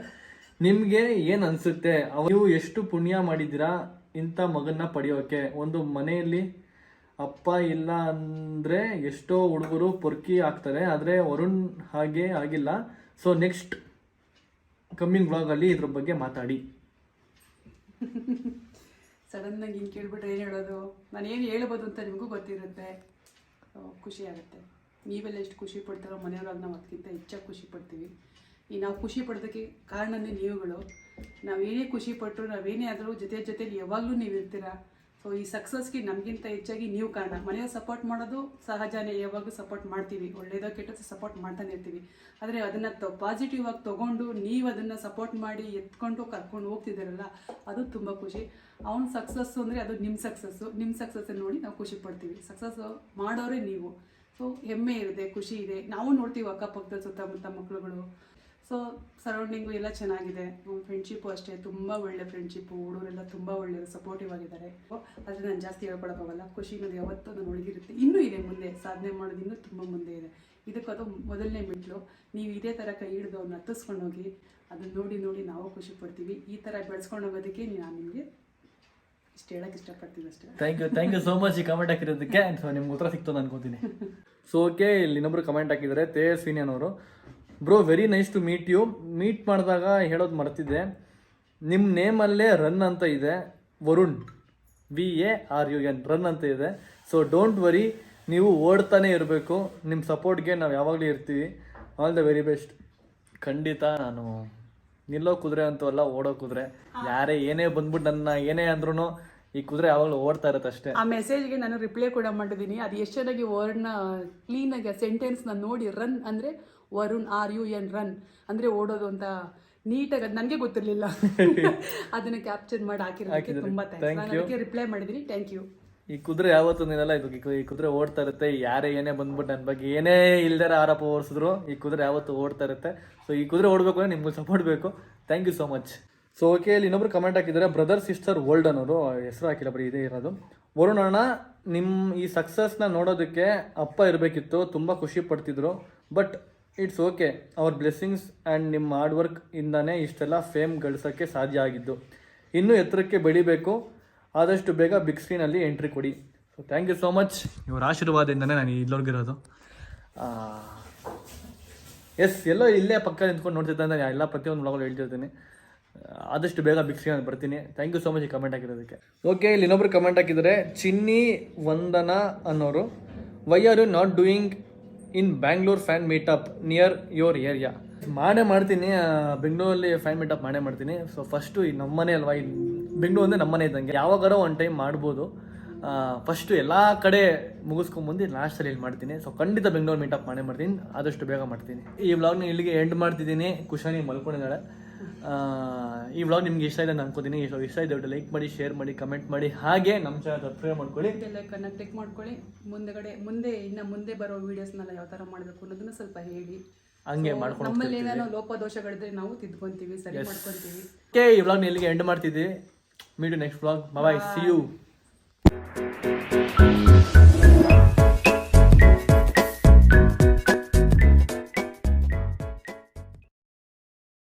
ನಿಮಗೆ ಏನು ಅನಿಸುತ್ತೆ? ನೀವು ಎಷ್ಟು ಪುಣ್ಯ ಮಾಡಿದ್ದೀರಾ ಇಂಥ ಮಗನ್ನ ಪಡೆಯೋಕೆ. ಒಂದು ಮನೆಯಲ್ಲಿ ಅಪ್ಪ ಇಲ್ಲ ಅಂದರೆ ಎಷ್ಟೋ ಹುಡುಗರು ಪೊರ್ಕಿ ಆಗ್ತಾರೆ, ಆದರೆ ವರುಣ್ ಹಾಗೆ ಆಗಿಲ್ಲ. ಸೊ ನೆಕ್ಸ್ಟ್ ಕಮ್ಮಿಂಗ್ ವ್ಲಾಗಲ್ಲಿ ಇದ್ರ ಬಗ್ಗೆ ಮಾತಾಡಿ. ಸಡನ್ನಾಗಿ ಹಿಂಗೆ ಕೇಳ್ಬಿಟ್ರೆ ಏನು ಹೇಳೋದು? ನಾನು ಏನು ಹೇಳ್ಬೋದು ಅಂತ ನಿಮಗೂ ಗೊತ್ತಿರುತ್ತೆ. ಖುಷಿ ಆಗುತ್ತೆ. ನೀವೆಲ್ಲ ಎಷ್ಟು ಖುಷಿ ಪಡ್ತಾರೋ ಮನೆಯೊಳಗೆ ನಾವು ಅದಕ್ಕಿಂತ ಹೆಚ್ಚಾಗಿ ಖುಷಿ ಪಡ್ತೀವಿ. ಈ ನಾವು ಖುಷಿ ಪಡೋದಕ್ಕೆ ಕಾರಣನೇ ನೀವುಗಳು. ನಾವೇನೇ ಖುಷಿ ಪಟ್ಟರು, ನಾವೇನೇ ಆದರೂ ಜೊತೆಲಿ ಯಾವಾಗಲೂ ನೀವು ಇರ್ತೀರಾ. ಸೊ ಈ ಸಕ್ಸಸ್ಗೆ ನಮಗಿಂತ ಹೆಚ್ಚಾಗಿ ನೀವು ಕಾರಣ. ಮನೆಯವ್ರು ಸಪೋರ್ಟ್ ಮಾಡೋದು ಸಹಜನೇ, ಯಾವಾಗಲೂ ಸಪೋರ್ಟ್ ಮಾಡ್ತೀವಿ, ಒಳ್ಳೇದೋ ಕೆಟ್ಟದ್ದು ಸಪೋರ್ಟ್ ಮಾಡ್ತಾನೆ ಇರ್ತೀವಿ. ಆದರೆ ಅದನ್ನು ಪಾಸಿಟಿವ್ ಆಗಿ ತೊಗೊಂಡು ನೀವು ಅದನ್ನು ಸಪೋರ್ಟ್ ಮಾಡಿ ಎತ್ಕೊಂಡು ಕರ್ಕೊಂಡು ಹೋಗ್ತಿದ್ದಾರಲ್ಲ, ಅದು ತುಂಬ ಖುಷಿ. ಅವ್ನ ಸಕ್ಸಸ್ಸು ಅಂದರೆ ಅದು ನಿಮ್ಮ ಸಕ್ಸಸ್ಸನ್ನು ನೋಡಿ ನಾವು ಖುಷಿ ಪಡ್ತೀವಿ. ಸಕ್ಸಸ್ ಮಾಡೋರೇ ನೀವು. ಸೊ ಹೆಮ್ಮೆ ಇರುತ್ತೆ, ಖುಷಿ ಇದೆ. ನಾವು ನೋಡ್ತೀವಿ ಅಕ್ಕಪಕ್ಕದ ಸುತ್ತಮುತ್ತ ಮಕ್ಕಳುಗಳು ಸೊ ಸರೌಂಡಿಂಗು ಎಲ್ಲ ಚೆನ್ನಾಗಿದೆ. ಫ್ರೆಂಡ್ಶಿಪ್ಪು ಅಷ್ಟೇ, ತುಂಬ ಒಳ್ಳೆ ಫ್ರೆಂಡ್ಶಿಪ್ಪು. ಹುಡುಗರೆಲ್ಲ ತುಂಬ ಒಳ್ಳೆಯದು, ಸಪೋರ್ಟಿವ್ ಆಗಿದ್ದಾರೆ. ಆದರೆ ನಾನು ಜಾಸ್ತಿ ಹೇಳ್ಕೊಳಕ್ಕಾಗಲ್ಲ. ಖುಷಿ ಅನ್ನೋದು ಯಾವತ್ತೂ ನಾನು ಉಳಿದಿರುತ್ತೆ, ಇನ್ನೂ ಇದೆ ಮುಂದೆ ಸಾಧನೆ ಮಾಡೋದು, ಇನ್ನೂ ತುಂಬ ಮುಂದೆ ಇದೆ. ಇದಕ್ಕದು ಮೊದಲನೇ ಮೆಟ್ಲು. ನೀವು ಇದೇ ಥರ ಕೈ ಹಿಡಿದು ಅವ್ರನ್ನ ಹತ್ತಿಸ್ಕೊಂಡು ಹೋಗಿ, ಅದನ್ನ ನೋಡಿ ನೋಡಿ ನಾವು ಖುಷಿ ಪಡ್ತೀವಿ. ಈ ಥರ ಬೆಳೆಸ್ಕೊಂಡು ಹೋಗೋದಕ್ಕೆ ನಾನು ನಿಮಗೆ ಇಷ್ಟು ಹೇಳಕ್ಕೆ ಇಷ್ಟಪಡ್ತೀನಿ ಅಷ್ಟೇ. ಥ್ಯಾಂಕ್ ಯು ಸೋ ಮಚ್ ಈ ಕಮೆಂಟ್ ಹಾಕಿರೋದಕ್ಕೆ. ಸೊ ನಿಮ್ಗೆ ಉತ್ತರ ಸಿಕ್ತು ಅಂತ ಅನ್ಕೋತೀನಿ. ಸೊ ಓಕೆ, ಇಲ್ಲಿ ಇನ್ನೊಬ್ರು ಕಮೆಂಟ್ ಹಾಕಿದ್ದಾರೆ, ತೇಜಸ್ವಿನಿ ಅನ್ನೋರು. Bro very nice to meet you. Meet ಮಾಡಿದಾಗ ಹೇಳೋದು ಮರ್ತಿದ್ದೆ, ನಿಮ್ಮ ನೇಮಲ್ಲೇ ರನ್ ಅಂತ ಇದೆ, ವರುಣ್ VARUN ರನ್ ಅಂತ ಇದೆ. ಸೊ ಡೋಂಟ್ ವರಿ, ನೀವು ಓಡ್ತಾನೆ ಇರಬೇಕು. ನಿಮ್ಮ ಸಪೋರ್ಟ್ಗೆ ನಾವು ಯಾವಾಗಲೂ ಇರ್ತೀವಿ. All the very best. ಖಂಡಿತ ನಾನು ನಿಲ್ಲೋ ಕುದುರೆ ಅಂತೂ ಅಲ್ಲ, ಓಡೋ ಕುದುರೆ. ಯಾರೇ ಏನೇ ಬಂದ್ಬಿಟ್ಟು ನನ್ನ ಏನೇ ಅಂದ್ರೂ ಈ ಕುದುರೆ ಯಾವಾಗಲೂ ಓಡ್ತಾ ಇರುತ್ತೆ ಅಷ್ಟೇ. ಆ ಮೆಸೇಜ್ಗೆ ನಾನು ರಿಪ್ಲೈ ಕೂಡ ಮಾಡಿದ್ದೀನಿ. ಅದು ಎಷ್ಟು ಚೆನ್ನಾಗಿ ವರ್ಡ್ನ ಕ್ಲೀನಾಗಿ ಸೆಂಟೆನ್ಸ್ನ ನೋಡಿ, ರನ್ ಅಂದರೆ ವರುಣ್ RUN ರನ್ ಅಂದರೆ ಓಡೋದು ಅಂತ ನೀಟಾಗಿ, ಅದು ನನಗೆ ಗೊತ್ತಿರಲಿಲ್ಲ. ಅದನ್ನು ಕ್ಯಾಪ್ಚರ್ ಮಾಡಿ ಹಾಕಿರೋದಕ್ಕೆ ತುಂಬ ಥ್ಯಾಂಕ್ಸ್. ನಾನು ಅದಕ್ಕೆ ರಿಪ್ಲೈ ಮಾಡಿದ್ದೀನಿ, ಥ್ಯಾಂಕ್ ಯು. ಈ ಕುದುರೆ ಯಾವತ್ತೂ ನಿಲ್ಲಲ್ಲ, ಈ ಕುದುರೆ ಓಡ್ತಾ ಇರುತ್ತೆ. ಯಾರೇ ಏನೇ ಬಂದ್ಬಿಟ್ಟು ನನ್ನ ಬಗ್ಗೆ ಏನೇ ಇಲ್ದಾರ ಆರೋಪ ಹೊರಿಸಿದ್ರು ಈ ಕುದುರೆ ಯಾವತ್ತೂ ಓಡ್ತಾ ಇರುತ್ತೆ. ಸೊ ಈ ಕುದುರೆ ಓಡಬೇಕು ಅಂದರೆ ನಿಮ್ಗೆ ಸಪೋರ್ಟ್ ಬೇಕು. Thank you so much. So okay, ಇಲ್ಲಿ ಇನ್ನೊಬ್ರು ಕಮೆಂಟ್ ಹಾಕಿದ್ದಾರೆ, ಬ್ರದರ್ ಸಿಸ್ಟರ್ ವರ್ಲ್ಡ್ ಅನ್ನೋರು. ಹೆಸರು ಹಾಕಿಲ್ಲ, ಬರೀ ಇದೇ ಇರೋದು. ವರುಣ್ ಅಣ್ಣ, ನಿಮ್ಮ ಈ ಸಕ್ಸಸ್ನ ನೋಡೋದಕ್ಕೆ ಅಪ್ಪ ಇರಬೇಕಿತ್ತು, ತುಂಬ ಖುಷಿ ಪಡ್ತಿದ್ರು. ಬಟ್ ಇಟ್ಸ್ ಓಕೆ, ಅವ್ರ ಬ್ಲೆಸ್ಸಿಂಗ್ಸ್ ಆ್ಯಂಡ್ ನಿಮ್ಮ ಹಾರ್ಡ್ ವರ್ಕ್ ಇಂದಾನೇ ಇಷ್ಟೆಲ್ಲ ಫೇಮ್ ಗಳಿಸೋಕ್ಕೆ ಸಾಧ್ಯ ಆಗಿದ್ದು. ಇನ್ನೂ ಎತ್ತರಕ್ಕೆ ಬೆಳಿಬೇಕು. ಆದಷ್ಟು ಬೇಗ ಬಿಗ್ ಸ್ಕ್ರೀನಲ್ಲಿ ಎಂಟ್ರಿ ಕೊಡಿ. So thank you so much. ಇವ್ರ ಆಶೀರ್ವಾದದಿಂದನೇ ನಾನು ಇಲ್ಲೋರ್ಗಿರೋದು. ಎಸ್, ಎಲ್ಲೋ ಇಲ್ಲೇ ಪಕ್ಕ ನಿಂತ್ಕೊಂಡು ನೋಡ್ತಿದ್ದೆ ಅಂದರೆ ಎಲ್ಲ ಪ್ರತಿಯೊಂದು ವ್ಲಾಗಲ್ಲಿ ಹೇಳ್ತಿರ್ತೀನಿ. ಆದಷ್ಟು ಬೇಗ ಬಿಗ್ ಸ್ಕ್ರೀನಲ್ಲಿ ಬರ್ತೀನಿ. ಥ್ಯಾಂಕ್ ಯು ಸೋ ಮಚ್ ಈ ಕಮೆಂಟ್ ಹಾಕಿರೋದಕ್ಕೆ. ಓಕೆ, ಇಲ್ಲಿ ಇನ್ನೊಬ್ರು ಕಮೆಂಟ್ ಹಾಕಿದ್ದಾರೆ, ಚಿನ್ನಿ ವಂದನಾ ಅನ್ನೋರು. Why are you not doing in Bangalore fan meetup near your area? ಮಾಡೇ ಮಾಡ್ತೀನಿ, ಬೆಂಗಳೂರಲ್ಲಿ ಫ್ಯಾನ್ ಮೀಟಪ್ ಮಾಡೇ ಮಾಡ್ತೀನಿ. ಸೊ ಫಸ್ಟು ಈ ನಮ್ಮನೆ ಅಲ್ವಾ, ಈ ಬೆಂಗಳೂರು ಅಂದರೆ ನಮ್ಮನೆ ಇದ್ದಂಗೆ. ಯಾವಾಗಾರೋ ಒಂದು ಟೈಮ್ ಮಾಡ್ಬೋದು. ಫಸ್ಟು ಎಲ್ಲ ಕಡೆ ಮುಗಿಸ್ಕೊಂಬಂದು ಲಾಸ್ಟಲ್ಲಿ ಇಲ್ಲಿ ಮಾಡ್ತೀನಿ. ಸೊ ಖಂಡಿತ ಬೆಂಗಳೂರು ಮೀಟಪ್ ಮಾಡೇ ಮಾಡ್ತೀನಿ, ಆದಷ್ಟು ಬೇಗ ಮಾಡ್ತೀನಿ. ಈ ವ್ಲಾಗ್ನ ಇಲ್ಲಿಗೆ ಎಂಡ್ ಮಾಡ್ತಿದ್ದೀನಿ. ಕುಶಾನಿ ಮಲ್ಕೊಂಡಿದ್ದಾಳೆ. ಈ ವ್ಲಾಗ್ ನಿಮ್ಗೆ ಇಷ್ಟ ಇದೆ ಅಂತ ಅನ್ಕೋತೀನಿ. ಇಷ್ಟ ಇದೆ ಲೈಕ್ ಮಾಡಿ, ಶೇರ್ ಮಾಡಿ, ಕಮೆಂಟ್ ಮಾಡಿ, ಹಾಗೆ ನಮ್ಮ ಚಾನಲ್ ಸಬ್ಸ್ಕ್ರೈಬ್ ಮಾಡ್ಕೊಳ್ಳಿ, ಬೆಲ್ಲೈಕನ್ನ ಕ್ಲಿಕ್ ಮಾಡ್ಕೊಳ್ಳಿ. ಮುಂದೆ ಬರೋ ವೀಡಿಯೋಸ್ನೆಲ್ಲ ಯಾವ ಥರ ಮಾಡಬೇಕು ಅನ್ನೋದನ್ನ ಸ್ವಲ್ಪ ಹೇಳಿ. ಹಂಗೆ ಮಾಡ್ಕೊಂಡು ನಮ್ಮಲ್ಲಿ ಏನಾದ್ರು ಲೋಪದೋಷಗಳಿದ್ರೆ ನಾವು ತಿದ್ಕೊಂತೀವಿ, ಸರಿ ಮಾಡ್ಕೊಂತೀವಿ. ಓಕೆ, ಈ ವ್ಲಾಗ್ನ ಇಲ್ಲಿಗೆ ಎಂಡ್ ಮಾಡ್ತಿದ್ದೀವಿ. Meet you next vlog. Bye, see you.